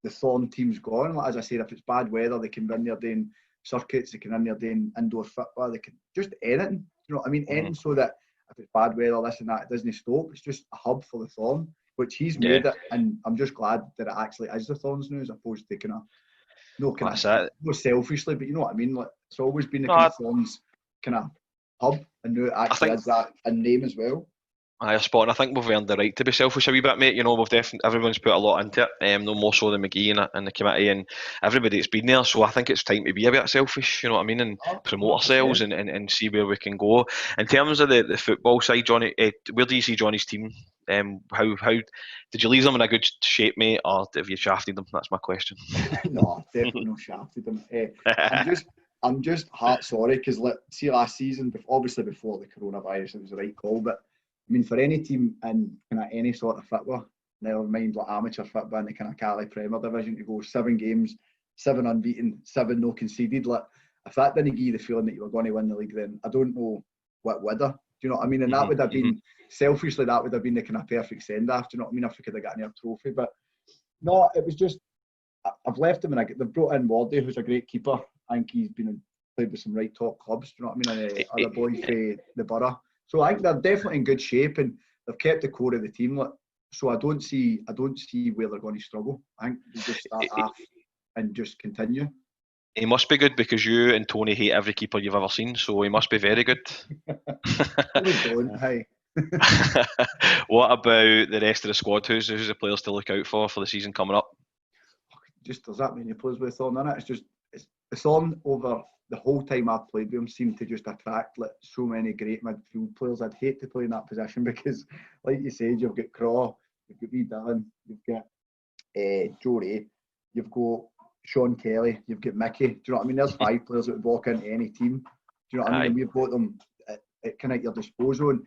the Thorn team's gone. Like, as I said, if it's bad weather, they can be in there doing circuits, they can in there doing indoor football, they can just anything. You know what I mean? Anything, so that if it's bad weather, this and that, it doesn't stop. It's just a hub for the Thorn, which he's made it, and I'm just glad that it actually is the Thorns now, as opposed to not selfishly, but you know what I mean. Like, it's always been the kind of Thorns kind of hub, and now it actually is that in name as well. Aye, spot on. I think we've earned the right to be selfish a wee bit, mate. You know, we've definitely, everyone's put a lot into it. No more so than McGee and the committee and everybody that's been there. So I think it's time to be a bit selfish. You know what I mean, and promote ourselves and see where we can go. In terms of the football side, Johnny, where do you see Johnny's team? How did you leave them in a good shape, mate, or have you shafted them? That's my question. No, definitely not shafted them. I'm just heart sorry because see last season, obviously before the coronavirus, it was the right call, but I mean, for any team in kind of any sort of football, never mind like amateur football in the kind of Cali Premier Division, to go 7 games, 7 unbeaten, 7 no conceded, like, if that didn't give you the feeling that you were going to win the league, then I don't know what would have. Do you know what I mean? And that would have been, selfishly, that would have been the kind of perfect send-off. Do you know what I mean? If we could have got another trophy. But no, it was just, I've left him, and they've brought in Wardy, who's a great keeper. I think he's played with some right top clubs. Do you know what I mean? And other boys for the Borough. So I think they're definitely in good shape, and they've kept the core of the team. So I don't see where they're going to struggle. I think they just start off and just continue. He must be good because you and Tony hate every keeper you've ever seen, so he must be very good. We don't, hey. What about the rest of the squad? Who's the players to look out for the season coming up? Just there's that many players with Thorn in it. It's Thorn over the whole time I've played with him seemed to just attract like so many great midfield players. I'd hate to play in that position because, like you said, you've got Craw, you've got Wee Dillon, you've got Joe Ray, you've got Sean Kelly, you've got Mickey. Do you know what I mean? There's 5 players that would walk into any team. Do you know what I mean? And we've got them at kind of at your disposal. And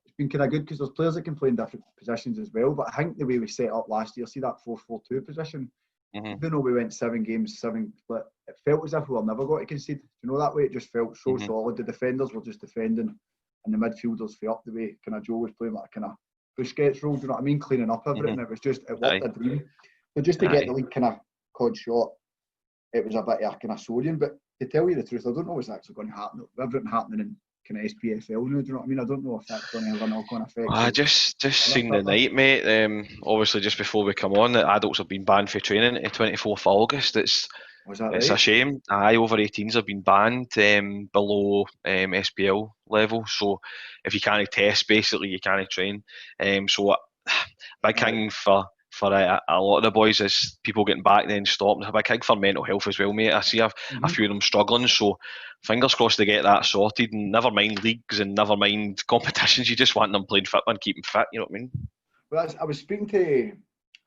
it's been kind of good because there's players that can play in different positions as well. But I think the way we set up last year, see that 4-4-2 position, even though we went 7 games, 7, but it felt as if we were never going to concede. You know, that way it just felt so solid. The defenders were just defending, and the midfielders fell up the way kind of Joe was playing like a kind of Busquets role. Do you know what I mean? Cleaning up everything. It worked a dream. So just to get the league kind of cod shot, it was a bit of a kind of sodium. But to tell you the truth, I don't know what's actually going to happen. With everything happening in kind of SPFL now, do you know what I mean? I don't know if that's going to have a knock-on effect. I just seen the night, mate. Obviously, just before we come on, that adults have been banned for training until 24th of August. It's a shame. Over 18s have been banned below SPL level. So if you can't test, basically you can't train. So big thing for a lot of the boys is people getting back then stopped. A big thing for mental health as well, mate. I see a few of them struggling. So fingers crossed they get that sorted. And never mind leagues and never mind competitions. You just want them playing football and keeping fit. You know what I mean? Well, I was speaking to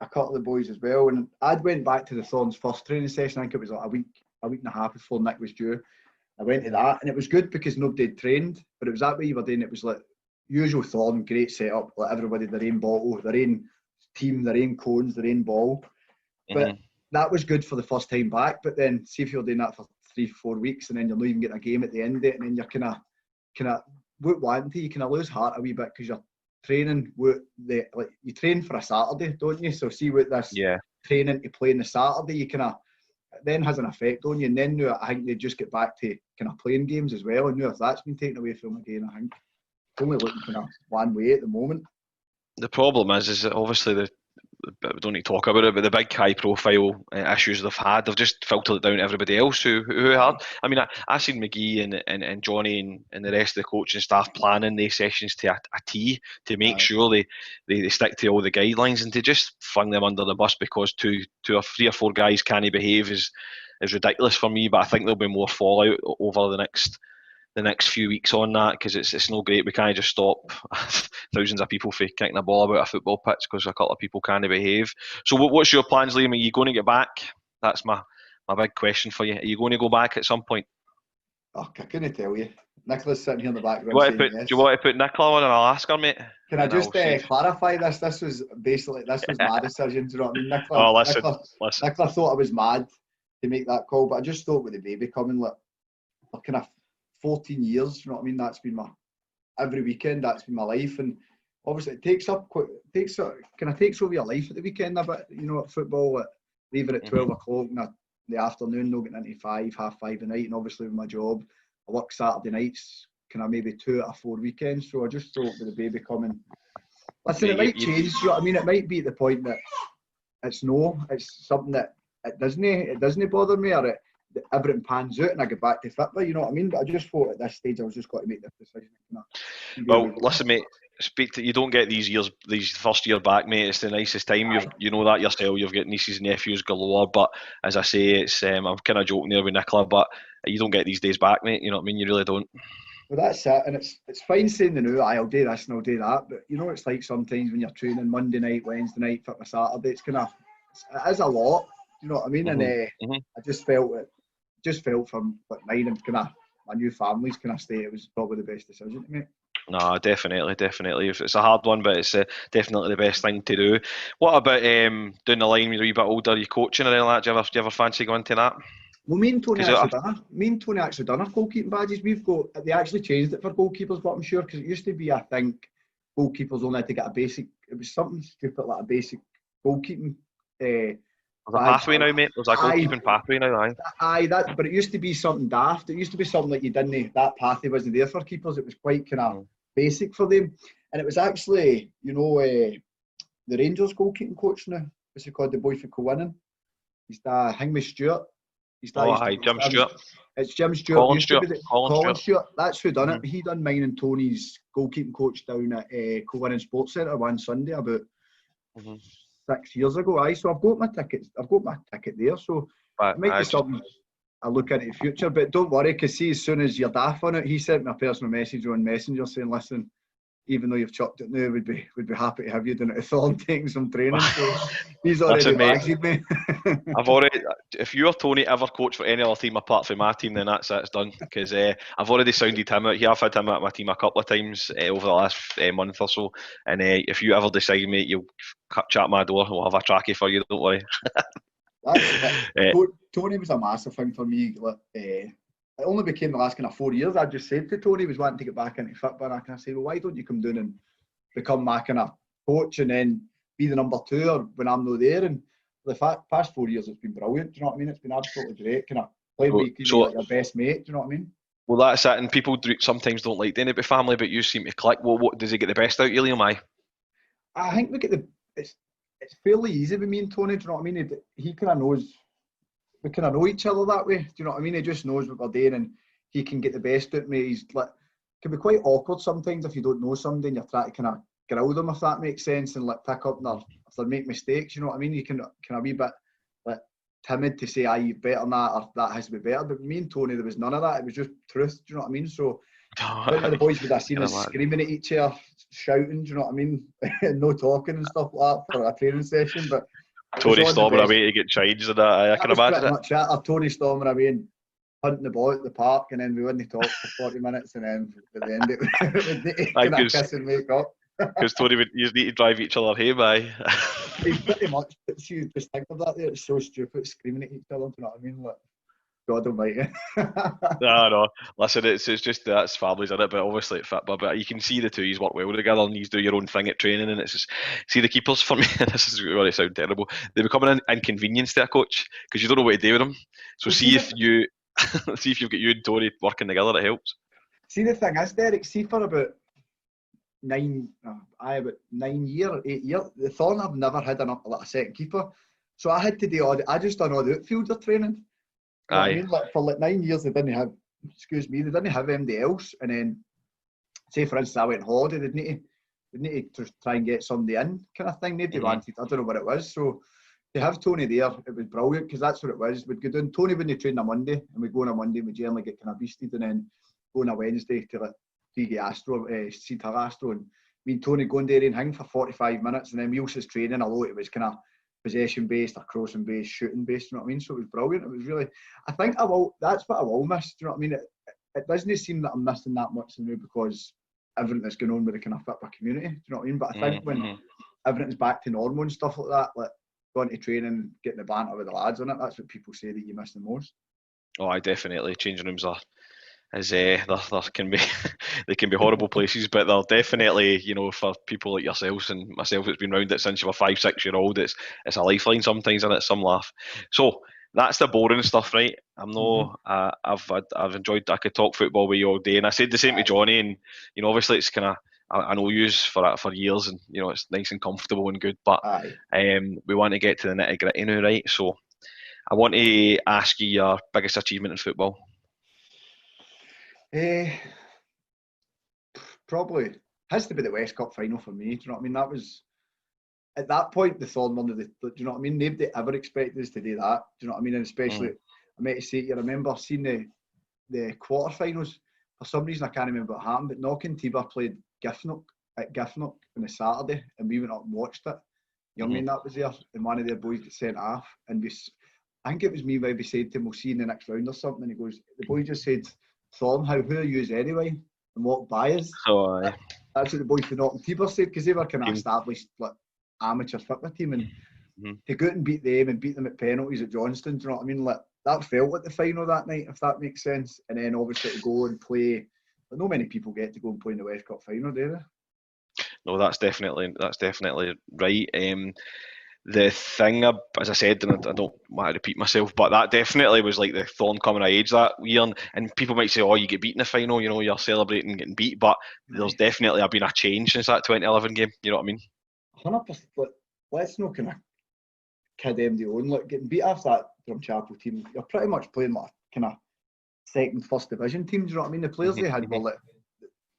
a couple of the boys as well, and I'd went back to the Thorns first training session. I think it was like a week and a half before Nick was due. I went to that, and it was good because nobody had trained, but it was that way you were doing. It was like usual Thorn, great setup, like everybody their own bottle, their own team, their own cones, their own ball. But that was good for the first time back. But then see if you're doing that for 3-4 weeks, and then you're not even getting a game at the end of it, and then you're kind of you kind of lose heart a wee bit because you're training you train for a Saturday, don't you? So see what this training to play on the Saturday, you kind of then has an effect on you. And then now I think they just get back to kind of playing games as well. And now if that's been taken away from them again, I think it's only looking kind of one way at the moment. The problem is that obviously we don't need to talk about it, but the big high-profile issues they've had, they've just filtered it down to everybody else who had. I mean, I seen McGee and Johnny and the rest of the coaching staff planning these sessions to a T to make sure they stick to all the guidelines, and to just fling them under the bus because 2 or 3 or 4 guys can't behave is ridiculous for me. But I think there'll be more fallout over the next few weeks on that, because it's no great. We can't just stop thousands of people from kicking a ball about a football pitch because a couple of people can't behave. So what's your plans, Liam? Are you going to get back? That's my big question for you. Are you going to go back at some point? Oh, I couldn't tell you. Nicola's sitting here in the background. Do you want to put Nicola on and I'll ask her, mate? Can I just clarify this? This was my decision. Do you know what I mean? Nicola thought I was mad to make that call, but I just thought with the baby coming, like, kind of 14 years, you know what I mean? That's been every weekend, that's been my life. And obviously it takes over your life at the weekend a bit, you know, at football. leaving at 12 o'clock in the afternoon, no getting into 5:30 at night, and obviously with my job, I work Saturday nights, kind of maybe 2 out of 4 weekends. So I just thought with the baby coming, listen, it might change. You know what I mean? It might be at the point that it's something that it doesn't bother me, or everything pans out and I get back to football. You know what I mean? But I just thought at this stage I was just got to make this decision. Well, listen, mate. You don't get these first year back, mate. It's the nicest time. You know that yourself. You've got nieces and nephews galore. But as I say, it's I'm kind of joking there with Nicola, but you don't get these days back, mate. You know what I mean? You really don't. Well, that's it, and it's fine saying the new, I'll do this and I'll do that, but you know it's like sometimes when you're training Monday night, Wednesday night, for Saturday, it is a lot. You know what I mean? And I just felt from mine and kind of my new family's kind of state, it was probably the best decision to make. No, definitely. It's a hard one, but it's definitely the best thing to do. What about down the line when you're a wee bit older? Are you coaching or anything like that? Do you ever fancy going to that? Well, me and Tony actually done our goalkeeping badges. They actually changed it for goalkeepers, but I'm sure because it used to be, I think, goalkeepers only had to get a basic. It was something stupid like a basic goalkeeping. There's a pathway now, mate. There's a goalkeeping pathway now. But it used to be something daft. It used to be something like you didn't. That pathway wasn't there for keepers. It was quite kind of basic for them, and it was actually, the Rangers goalkeeping coach now. What's he called? The boy from Cowannon. He's the Hingmy Stewart. Jim Stewart. It's Jim Stewart. Colin Stewart. That's who done it. He done mine and Tony's goalkeeping coach down at Cowannon Sports Centre one Sunday about 6 years ago. So I've got my tickets. I've got my ticket there. So it might be something I look into the future. But don't worry, because see, as soon as you're daft on it, he sent me a personal message on Messenger saying, "Listen, even though you've chucked it now, we'd be happy to have you down at Thorn taking some training." So he's already bagged me. If you're Tony ever coach for any other team apart from my team, then that's done. Because I've already sounded him out here. I've had him at my team a couple of times over the last month or so. And if you ever decide, mate, you'll chat my door. We'll have a trackie for you. Don't worry. Tony was a massive thing for me. It only became the last kind of 4 years. I just said to Tony, was wanting to get back into football, and I kind of said, well, why don't you come down and become my kind of coach and then be the number 2 or when I'm not there? And for the past 4 years, it's been brilliant. Do you know what I mean? It's been absolutely great. Kind of playing with like your best mate. Do you know what I mean? Well, that's it. And people sometimes don't like doing it with family, but you seem to click. What does he get the best out of you, Liam? I think it's fairly easy with me and Tony. Do you know what I mean? He kind of knows. We kind of know each other that way. Do you know what I mean? He just knows what we're doing, and he can get the best out of me. He's like, can be quite awkward sometimes if you don't know somebody and you're trying to kind of grill them, if that makes sense, and like pick up if they make mistakes. You know what I mean? You can a wee bit like timid to say, you're better than that, or that has to be better. But me and Tony, there was none of that. It was just truth. Do you know what I mean? So the boys would have seen us screaming at each other, shouting. Do you know what I mean? No talking and stuff like that for a training session, but. Tony storming away to get changed and that. I can imagine it. Much that. Tony storming away and hunting the ball at the park, and then we wouldn't talk for 40 minutes, and then at the end it would need to kiss and make up. Because Tony would need to drive each other home, aye. Pretty much. See, just think of that there. It's so stupid, screaming at each other. Do you know what I mean? Like, God almighty. No. Listen, it's just that's families in it, but obviously at football. But you can see the two you work well together, and you do your own thing at training. And it's just, see the keepers for me. This is going to sound terrible. They become an inconvenience to a coach because you don't know what to do with them. So see if you've got you and Tony working together, it helps. See, the thing is, Derek, see for about 8 years, the Thorn have never had a second keeper. So I had to do I just done all the outfielder training. You know what I mean? Like for 9 years they didn't have anybody else, and then say for instance I went on holiday, they'd need to try and get somebody in kind of thing. Nobody wanted, I don't know what it was. So to have Tony there, it was brilliant because that's what it was. We'd go down, Tony wouldn't train on a Monday, and we'd go on a Monday and we'd generally get kind of beasted, and then go on a Wednesday to like Seed Hill Astro, and me and Tony going there and hang for 45 minutes, and then we also training, although it was kind of possession based or crossing based, shooting based, you know what I mean? So it was brilliant. It was really, I think that's what I will miss, do you know what I mean? It doesn't seem that I'm missing that much now because everything that's going on with the kind of football community, do you know what I mean? But I think when everything's back to normal and stuff like that, like going to training, getting the banter with the lads on it, that's what people say that you miss the most. Oh, I definitely. Changing rooms are As there can be they can be horrible places, but they're definitely, for people like yourselves and myself that's been round it since you were 5, 6 year old, it's a lifeline sometimes, and it's some laugh. So that's the boring stuff, right? I'm no I've enjoyed, I could talk football with you all day, and I said the same to Johnny, and obviously it's kind of, I know yous for years, and it's nice and comfortable and good, but we want to get to the nitty gritty now, right? So I want to ask you your biggest achievement in football. Probably has to be the West Cup final for me. Do you know what I mean? That was, at that point, the Thorn one. Do you know what I mean? Nobody ever expected us to do that. Do you know what I mean? And especially, I might say, you remember seeing the quarterfinals. For some reason, I can't remember what happened, but Knock and Tiber played Giffnock at Giffnock on a Saturday, and we went up and watched it. Youngman that was there, and one of their boys got sent off, and I think it was me where we said to him, we'll see in the next round or something, and he goes, the boy just said, Thorn, who are you anyway? And walked by us. Oh, that's what the boys from Knock and Tiber said, because they were kind of established amateur football team, and to go out and beat them and beat them at penalties at Johnston, do you know what I mean? That felt like the final that night, if that makes sense. And then obviously to go and play, but not many people get to go and play in the West Cup final, do they? No, that's definitely right. The thing, as I said, and I don't want to repeat myself, but that definitely was like the Thorn coming of age that year. And people might say, "Oh, you get beat in the final, you're celebrating getting beat," but there's definitely been a change since that 2011 game. You know what I mean? 100%. Let's not kind of kid MD on. Getting beat off that Drumchapel team, you're pretty much playing like kind of second, first division team. Do you know what I mean? The players they had were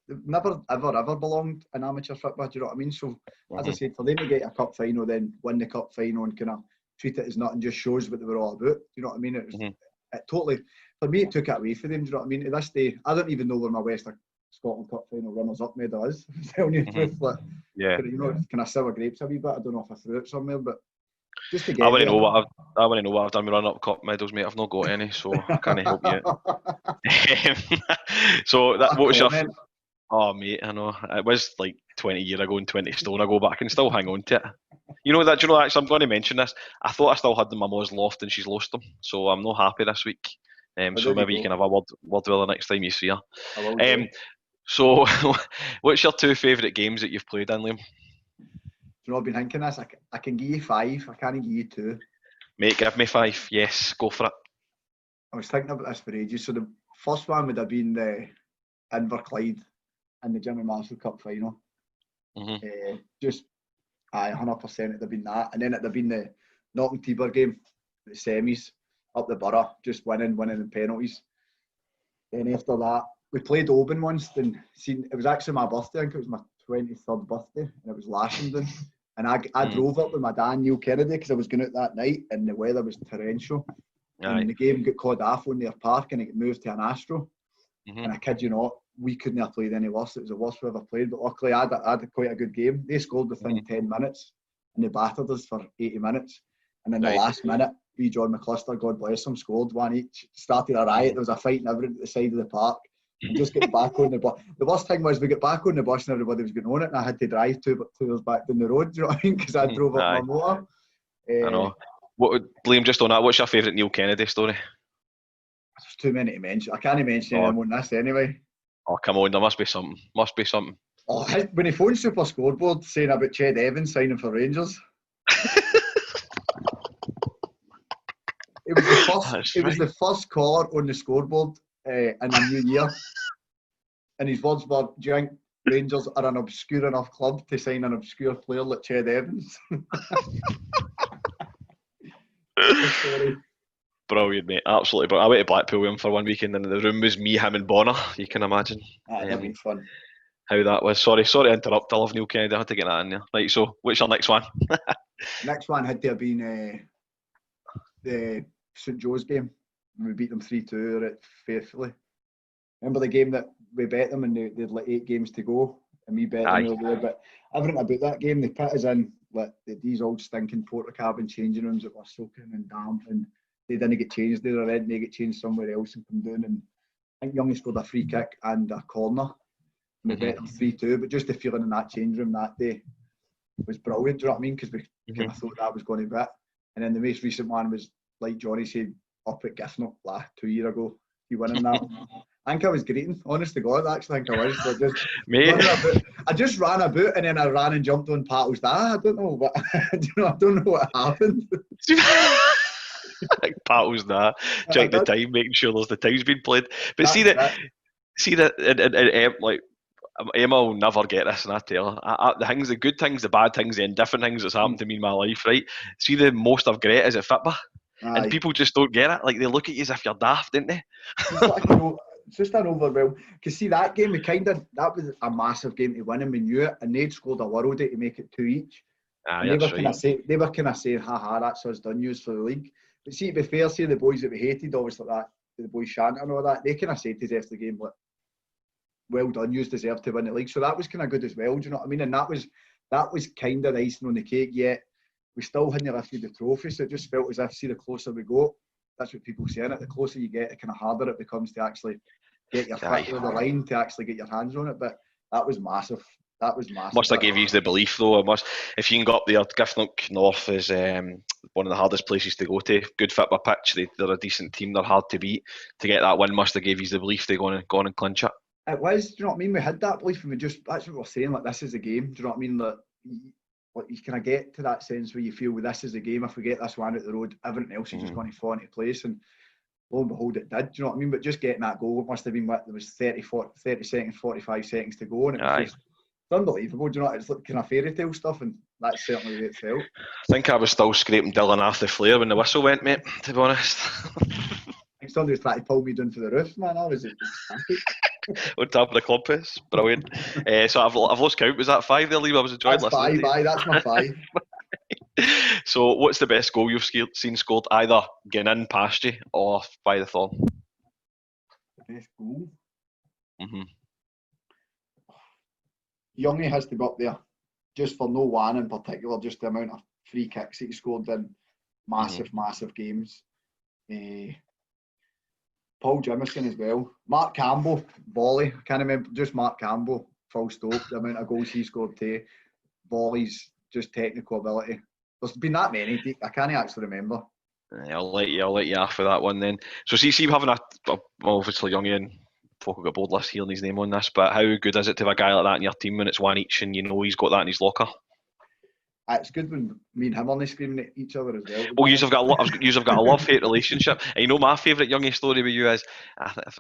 they've never ever belonged in amateur football. Do you know what I mean? So as I said, for them to get a cup final, then win the cup final and kind of treat it as nothing, just shows what they were all about. Do you know what I mean? It totally, for me, it took it away from them. Do you know what I mean? To this day, I don't even know where my Western Scotland Cup final runners-up medal is. I'm telling you the truth. It's kind of sour grapes a wee bit. I don't know if I threw it somewhere, but just to get I want to know what I've done with run-up cup medals, mate. I've not got any, so I can't help you. So what was your? Oh, mate, I know. It was like 20 years ago and 20 stone ago, but I can still hang on to it. You know, actually, I'm going to mention this. I thought I still had them in my mom's loft and she's lost them, so I'm not happy this week. So maybe you can have a word with her next time you see her. So, what's your 2 favourite games that you've played in, Liam? Do you know, I've been thinking this. I can give you 5. I can't give you 2. Mate, give me 5. Yes, go for it. I was thinking about this for ages. So the first one would have been the Inverclyde in the Jimmy Marshall Cup final. 100% it'd have been that. And then it'd have been the Knock and Tiber game, the semis, up the Borough, just winning in penalties. Then after that, we played Oban once, and it was actually my birthday. I think it was my 23rd birthday, and it was Lashington. And I drove up with my dad, Neil Kennedy, because I was going out that night, and the weather was torrential. And the game got called off on their park, and it moved to an Astro. And I kid you not, we couldn't have played any worse. It was the worst we ever played, but luckily I had quite a good game. They scored within 10 minutes, and they battered us for 80 minutes. And in the last minute, John McCluster, God bless him, scored one each. Started a riot. There was a fight and everything at the side of the park. And just getting back on the bus. The worst thing was we got back on the bus and everybody was getting on it, and I had to drive 2 hours back down the road. Do you know what I mean? Because I drove up my motor. I know. Liam, just on that, what's your favourite Neil Kennedy story? There's too many to mention. I can't mention any more than this anyway. Oh, come on, there must be something. Oh, when he phoned Super Scoreboard saying about Ched Evans signing for Rangers. It was the first caller on the scoreboard in the new year. And his words were, do you think Rangers are an obscure enough club to sign an obscure player like Ched Evans? Brilliant, mate. Absolutely brilliant. I went to Blackpool with him for one weekend, and the room was me, him and Bonner. You can imagine. That'd be fun. How that was. Sorry to interrupt. I love Neil Kennedy. I had to get that in there. Right, so what's your next one? Next one had to have been the St Joe's game. We beat them 3-2 at Faithfully. Remember the game that we bet them and they had like 8 games to go, and we bet them over there. But everything about that game, they put us in like these old stinking porta cabin changing rooms that were soaking and damp, and they didn't get changed there already, and they get changed somewhere else and come down. And I think Youngie scored a free kick and a corner. And we bet them 3-2, but just the feeling in that change room that day was brilliant. Do you know what I mean? Because we kind of thought that was going to be it. And then the most recent one was, like Johnny said, up at Giffnock 2 years ago. He winning that. I think I was greeting. Honest to God, actually, I think I was. So Mate. I just ran about and then I ran and jumped on Pato's dad. I don't know, but I don't know what happened. Like Pato's nah, check the time, making sure the time's been played. But see that, and like Emma will never get this, and I tell her the good things, the bad things, the indifferent things that's happened to me in my life. Right? See, the most I've got is at Fitba, and people just don't get it. Like they look at you as if you're daft, don't they? It's just an overwhelm. Because see that game, that was a massive game to win, and we knew it, and they'd scored a worldie to make it 2 each. And they were kind of saying, haha, that's us done news for the league. But see, to be fair, see the boys that we hated, obviously that the boys Shanta and all that, they kind of said to us after the game, like, well done, you deserve to win the league. So that was kind of good as well, do you know what I mean? And that was kind of the icing on the cake, yet we still hadn't lifted the trophy, so it just felt as if, see, the closer we go, that's what people saying it, the closer you get, the kind of harder it becomes to actually get your foot over the line, to actually get your hands on it. But that was massive. Must have gave you the belief though. If you can go up there, Giffnock North is one of the hardest places to go to. Good fit by pitch. They're a decent team. They're hard to beat. To get that win must have gave you the belief to go on and clinch it. It was. Do you know what I mean? We had that belief, and that's what we're saying. Like, this is a game. Do you know what I mean? Like you kind of get to that sense where you feel, well, this is a game. If we get this one out the road, everything else is just going to fall into place. And lo and behold, it did. Do you know what I mean? But just getting that goal, it must have been there was 30 seconds, 45 seconds to go, and it was just unbelievable. Do you know, it's like kind of fairy tale stuff, and that's certainly the way it felt. I think I was still scraping Dylan off the flare when the whistle went, mate, to be honest. I think somebody was trying to pull me down for the roof, man. I was on top of the club pace. Brilliant. So I've lost count. Was that 5 there, Liam? I was enjoying listening. That's my 5. So what's the best goal you've seen scored, either getting in past you or by the Thorn? The best goal? Mm-hmm. Youngie has to be up there, just for no one in particular, just the amount of free kicks that he scored in massive games. Paul Jimison as well. Mark Campbell, volley. I can't remember, just Mark Campbell, full stop. The amount of goals he scored too. Volleys, just technical ability. There's been that many, I can't actually remember. I'll let you off for that one then. So see having obviously Youngie and folk have got board list hearing his name on this, but how good is it to have a guy like that in your team when it's one each and you know he's got that in his locker? It's good when me and him are screaming at each other as well. Oh, you've got a love-hate relationship. And you know my favourite Youngie story with you is,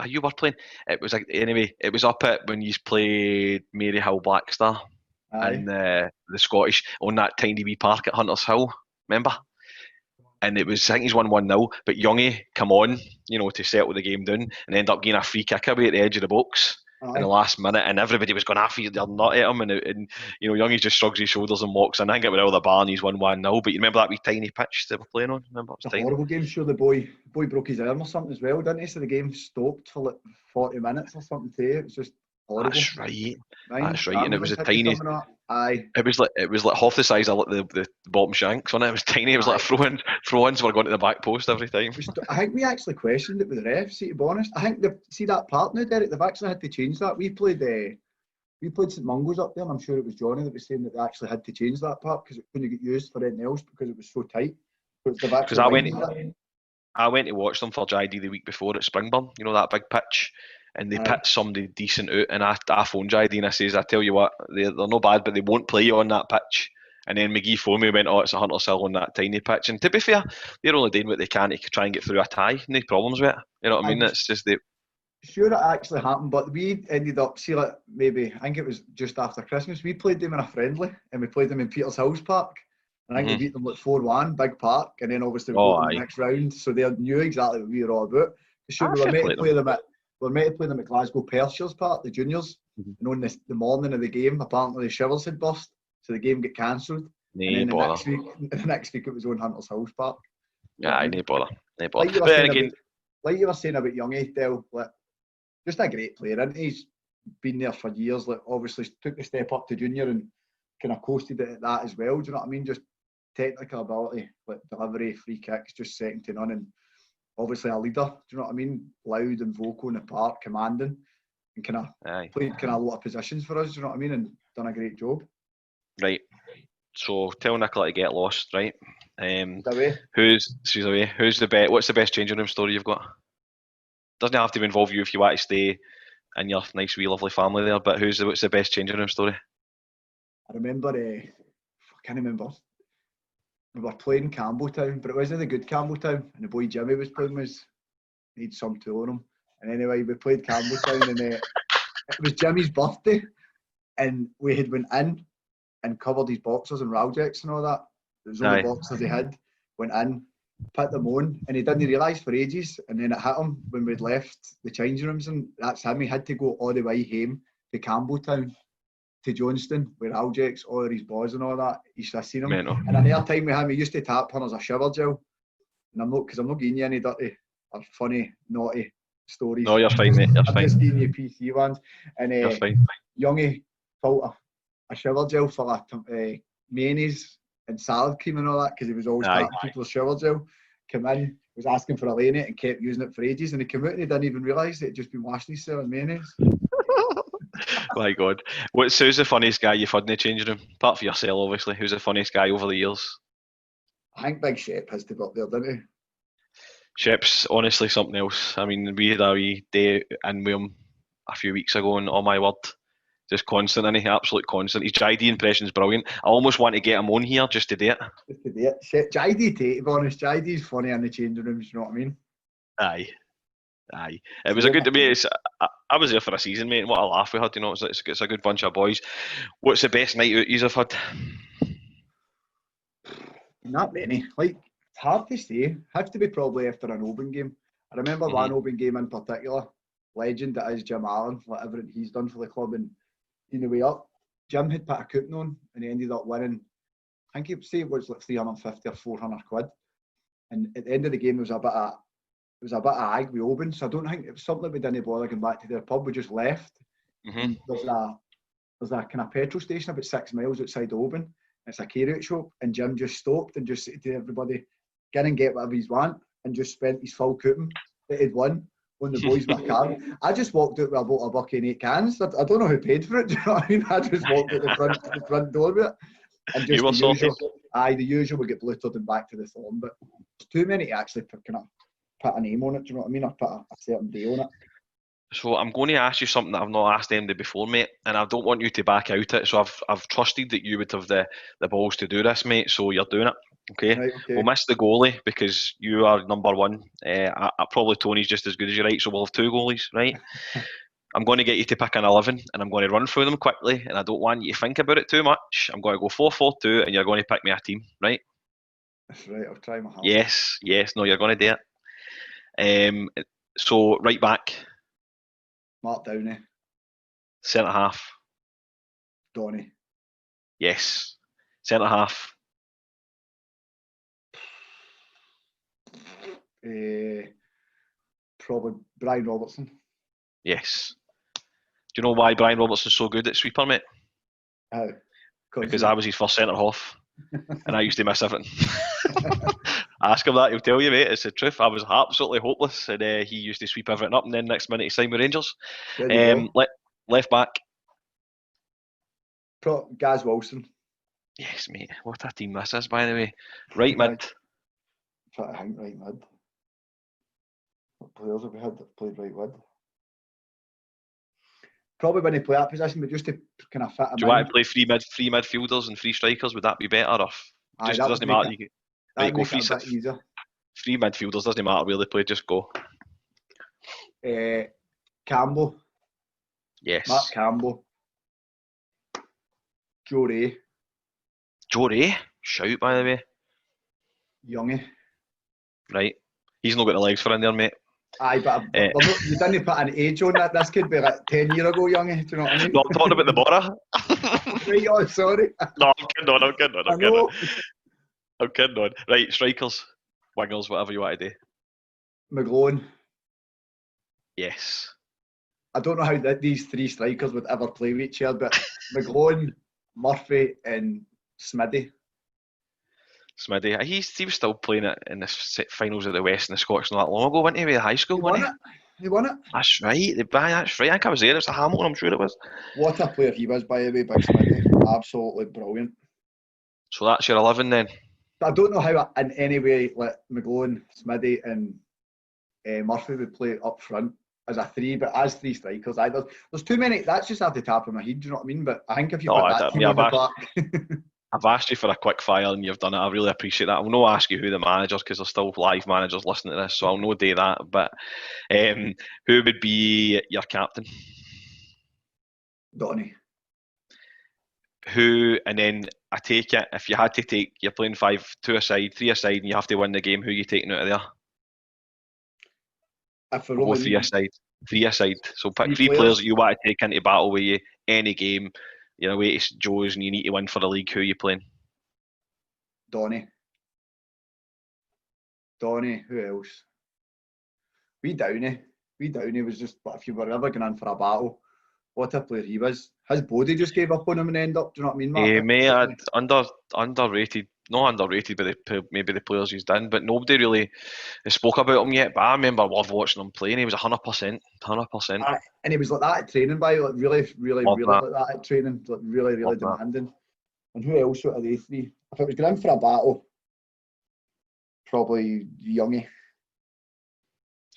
you were playing, it was up at when you played Maryhill Blackstar in the Scottish, on that tiny wee park at Hunters Hill, remember? And it was, I think he's won 1-0, but Youngie come on, to settle the game down and end up getting a free kick away at the edge of the box in the last minute, and everybody was going after you, they're not at him, and Youngie just shrugs his shoulders and walks in. I think it went out of the bar and he's won 1-0, but you remember that wee tiny pitch they were playing on? Remember? It was a horrible game. Sure, the boy broke his arm or something as well, didn't he? So the game stopped for like 40 minutes or something too. It was just horrible. That's right. And it was a tiny. Aye. It was like half the size of the bottom shanks, wasn't it? It was tiny. It was like throw-ins were going to the back post every time. I think we actually questioned it with the refs. To be honest, I think see that part now, Derek. They've actually had to change that. We played St Mungo's up there, and I'm sure it was Johnny that was saying that they actually had to change that part because it couldn't get used for anything else because it was so tight. Because I went to watch them for JD the week before at Springburn. You know that big pitch. And they pit somebody decent out, and I phoned JD and I says, I tell you what, they're no bad, but they won't play you on that pitch. And then McGee phoned me and went, oh, it's a Hunters Hill on that tiny pitch. And to be fair, they're only doing what they can to try and get through a tie. No problems with it. You know what I mean? It's just Sure, it actually happened, but we ended up, maybe, I think it was just after Christmas, we played them in a friendly, and we played them in Peters Hills Park. And I think we beat them like 4-1, big park, and then obviously we got the next round, so they knew exactly what we were all about. Sure, we were meant to play them at Glasgow Pershers Park, the juniors, and on the morning of the game, apparently the showers had burst, so the game got cancelled. And then the next week it was on Hunters Hills Park. Yeah, no bother. Like you were saying about Youngie, Del, just a great player, and he's been there for years. Like, obviously took the step up to junior and kind of coasted it at that as well. Do you know what I mean? Just technical ability, like delivery, free kicks, just second to none, and obviously a leader. Do you know what I mean? Loud and vocal in the park, commanding, and kind of played kind of a lot of positions for us. Do you know what I mean? And done a great job. Right. So tell Nicola to get lost, right? She's away. Who's the best? What's the best changing room story you've got? doesn't have to involve you if you want to stay in your nice wee lovely family there. But what's the best changing room story? I remember, I can't remember. We were playing Campbelltown, but it wasn't the good Campbelltown. And the boy Jimmy was playing he'd some tool on him. And anyway, we played Campbelltown, and it was Jimmy's birthday, and we had went in and covered his boxers and Raljacks and all that. It was only boxers he had. Went in, put them on, and he didn't realise for ages. And then it hit him when we'd left the changing rooms, and that's him. He had to go all the way home to Campbelltown, to Johnston, with Raljacks, all of his boys and all that. You should have seen him. Mental. And another time we had, we used to tap him as a shower gel. And I'm not giving you any dirty or funny, naughty stories. No, you're fine, mate. You're fine. I'm just giving you PC ones. And you're fine. Youngie filled a shower gel full of mayonnaise and salad cream and all that, because he was always tapping people's shower gel. Came in, was asking for a lay in it, and kept using it for ages. And he came out and he didn't even realise it had just been washing himself in mayonnaise. My God. Who's the funniest guy you've had in the changing room? Apart from yourself, obviously. Who's the funniest guy over the years? I think Big Shep has to be up there, didn't he? Shep's honestly something else. I mean, we had a wee day in with him a few weeks ago, and oh my word, just constant, isn't he? Absolute constant. His JD impression's brilliant. I almost want to get him on here just to do it. Just to do it. Shep, JD, to be honest, JD's funny in the changing rooms, you know what I mean? Aye. It was a good, I was there for a season, mate, and what a laugh we had, you know. It's a good bunch of boys. What's the best night out you've had? Not many. Like, it's hard to say. Has to be probably after an Oban game. I remember one Oban game in particular. Legend that is Jim Allen, like everything he's done for the club, and in the way up, Jim had put a coupon on, and he ended up winning. I think he'd say it was like 350 or 400 quid. And at the end of the game, there was a bit of ag with Oban, so I don't think it was something that we didn't bother going back to their pub. We just left. Mm-hmm. There's a kind of petrol station about 6 miles outside Oban. It's a carrot shop, and Jim just stopped and just said to everybody, "Get and get whatever you want," and just spent his full coupon that he'd won on the boys' with a card. I just walked out with about a bucket and 8 cans. I don't know who paid for it. Do you know what I mean? I just walked out the front door with it. And just you were sorted. The usual would get blutered and back to the Thorn, but it's too many to actually kind of put a name on it. Do you know what I mean? Or put a certain day on it. So I'm going to ask you something that I've not asked anybody before, mate, and I don't want you to back out it. So I've trusted that you would have the balls to do this, mate. So you're doing it, okay? Right, okay. We'll miss the goalie because you are number one. Probably Tony's just as good as you, right? So we'll have 2 goalies, right? I'm going to get you to pick an 11, and I'm going to run through them quickly, and I don't want you to think about it too much. I'm going to go 4-4-2, and you're going to pick me a team, right? That's right. I'll try my hand. Yes. No, you're going to do it. So right back. Mark Downey. Centre half. Donny. Yes. Centre half. Probably Brian Robertson. Yes. Do you know why Brian Robertson's so good at sweeper, mate? How? Because I was his first centre half, and I used to miss everything. Ask him that, he'll tell you, mate. It's the truth. I was absolutely hopeless, and he used to sweep everything up, and then next minute he signed with Rangers. Left back. Gaz Wilson. Yes, mate. What a team this is, by the way. Right mid. I think right mid. What players have we had that played right mid? Probably when they play that position, but just to kind of fit them in. Do you want to play free midfielders and 3 strikers? Would that be better? Or just doesn't matter. Right, go free midfielders, doesn't matter where they play, just go. Campbell. Yes. Mark Campbell. Joe Ray. Shout, by the way. Youngie. Right. He's not got the legs for in there, mate. Aye, but you didn't put an age on that. This could be like 10 years ago, Youngie. Do you know what I mean? No, I'm talking about the border. Right, oh, sorry. No, I'm kidding on. Right, strikers, wingers, whatever you want to do. McGlone. Yes. I don't know how these 3 strikers would ever play with each other, but McGlone, Murphy, and Smithy. He was still playing it in the finals of the West and the Scots not that long ago, wasn't he? With the high school, He won it. That's right. That's right. I think I was there. It was the Hamilton, I'm sure it was. What a player he was, by the way, Big Smithy. Absolutely brilliant. So that's your 11 then. I don't know how in any way like McGlone, Smithy, and Murphy would play up front as a 3, but as 3 strikers, there's too many. That's just off the top of my head. Do you know what I mean? But I think if you put that team on the park. I've asked you for a quick fire and you've done it. I really appreciate that. I'll not ask you who the managers, because there's still live managers listening to this, so I'll no do that. But who would be your captain? Donny. Who, and then I take it, if you had to take, you're playing 5, 2 aside, 3 aside, and you have to win the game, who are you taking out of there? Go 3 aside. 3 aside. So pick 3 players that you want to take into battle with you, any game. You're away to Joe's and you need to win for the league. Who are you playing? Donny. Who else? Wee Downey was just, but if you were ever going in for a battle, what a player he was. His body just gave up on him and ended up, do you know what I mean, Mark? Mate, underrated. Not underrated by maybe the players he's done, but nobody really has spoke about him yet. But I remember watching him playing. He was 100%. And he was like that at training, like really like that at training, like really demanding. And who else out of the 3? If it was going in for a battle, probably Youngie.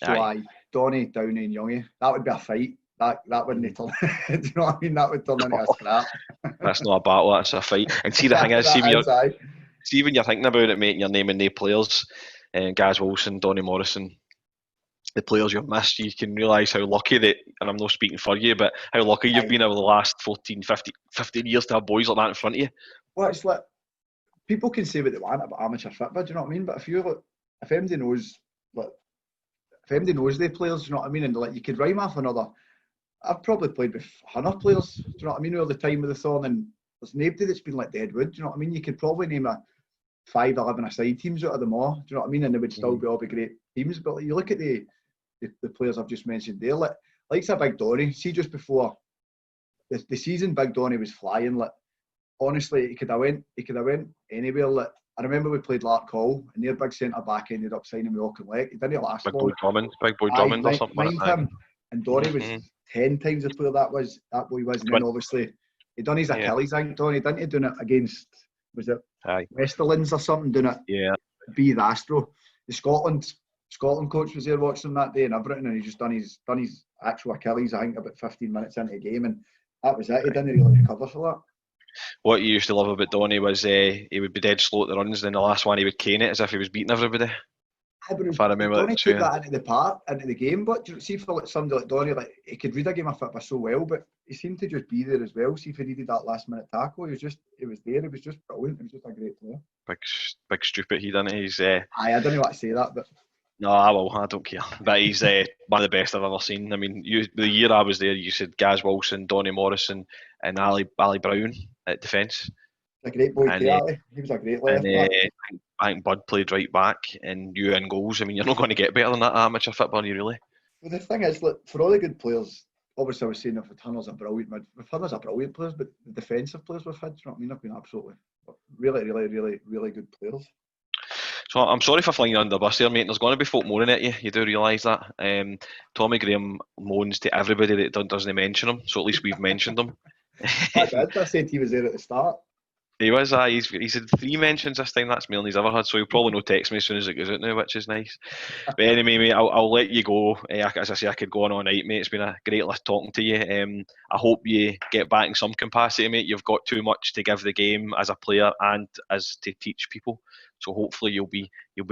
So Donny, Downey and Youngie. That would be a fight. That wouldn't turn. Do you know what I mean? That would turn into a scrap. That's not a battle. That's a fight. And see, the thing is, see when you're thinking about it, mate, and you're naming the players, Gaz Wilson, Donny Morrison, the players you've missed, you can realise how lucky that, and I'm not speaking for you, but how lucky you've been over the last 14, 15 years to have boys like that in front of you. Well, it's like, people can say what they want about amateur football, do you know what I mean? But if MD knows, if MD knows the players, do you know what I mean? And like, you could rhyme off another. I've probably played with 100 players, do you know what I mean, over the time with the Thorn, and there's nobody that's been like Deadwood, do you know what I mean? You could probably name a 5, 11 aside teams out of them all, do you know what I mean? And they would still be all be great teams. But like, you look at the players I've just mentioned there, like a Big Donny, see just before the season, Big Donny was flying. Like, honestly, he could have went anywhere. Like, I remember we played Lark Hall, and their big centre back ended up signing with Auchinleck. He didn't last long. Big Boy Drummond or something like that. And Donny was 10 times the player that boy was. And then obviously he done his Achilles, I think, Donny, didn't he, doing it against, was it Westerlands or something, doing it? Yeah. Be the Astro. The Scotland coach was there watching him that day and everything, and he just done his actual Achilles, I think, about 15 minutes into the game, and that was it. He didn't really recover for that. What you used to love about Donny was he would be dead slow at the runs, and then the last one he would cane it as if he was beating everybody. If I remember Donny took that into the game, but you see, for like somebody like Donny, like, he could read a game of football so well, but he seemed to just be there as well. See, if he needed that last minute tackle, he was there. He was just brilliant. He was just a great player. Big stupid, he didn't. He's I don't know what to say that, but no, I don't care. But he's one of the best I've ever seen. I mean, the year I was there, you said Gaz Wilson, Donny Morrison, and Ali Brown at defence. A great boy, too, he was a great left back. I think Bud played right back, and you in goals. I mean, you're not going to get better than that amateur football, are you really? Well, the thing is, look, for all the good players, obviously I was saying that Tunnel's a brilliant players, but the defensive players we've had, you know what I mean, have been absolutely really good players. So I'm sorry for flying under the bus here, mate. There's going to be folk moaning at you. You do realise that. Tommy Graham moans to everybody that doesn't mention him, so at least we've mentioned him. I said he was there at the start. He was. He's had 3 mentions this time. That's more than he's ever had. So he'll probably not text me as soon as it goes out now, which is nice. But anyway, mate, I'll let you go. As I say, I could go on all night, mate. It's been a great list talking to you. I hope you get back in some capacity, mate. You've got too much to give the game as a player and as to teach people. So hopefully you'll be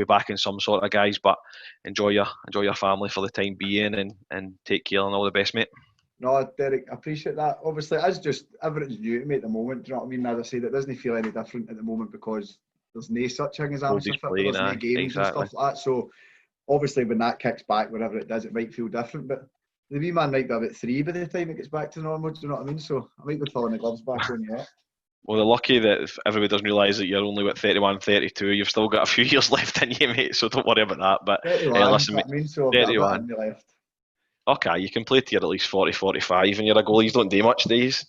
back in some sort of guise. But enjoy your family for the time being, and take care, and all the best, mate. No, Derek, I appreciate that. Obviously, everything's new to me at the moment. Do you know what I mean? As I said, it doesn't feel any different at the moment because there's no such thing as amateur football. There's no games and stuff like that. So obviously, when that kicks back, whenever it does, it might feel different. But the wee man might be about 3 by the time it gets back to normal. Do you know what I mean? So I might be pulling the gloves back on yet. Well, they're lucky that everybody doesn't realise that you're only 31, 32. You've still got a few years left in you, mate. So don't worry about that. But 31, listen, mate, 31 left. Okay, you can play till you're at least 40, 45, and you're a goalie. You don't do much days.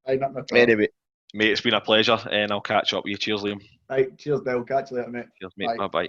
Anyway, mate, it's been a pleasure, and I'll catch up with you. Cheers, Liam. Right, cheers, Dale. Catch you later, mate. Cheers, mate. Bye-bye.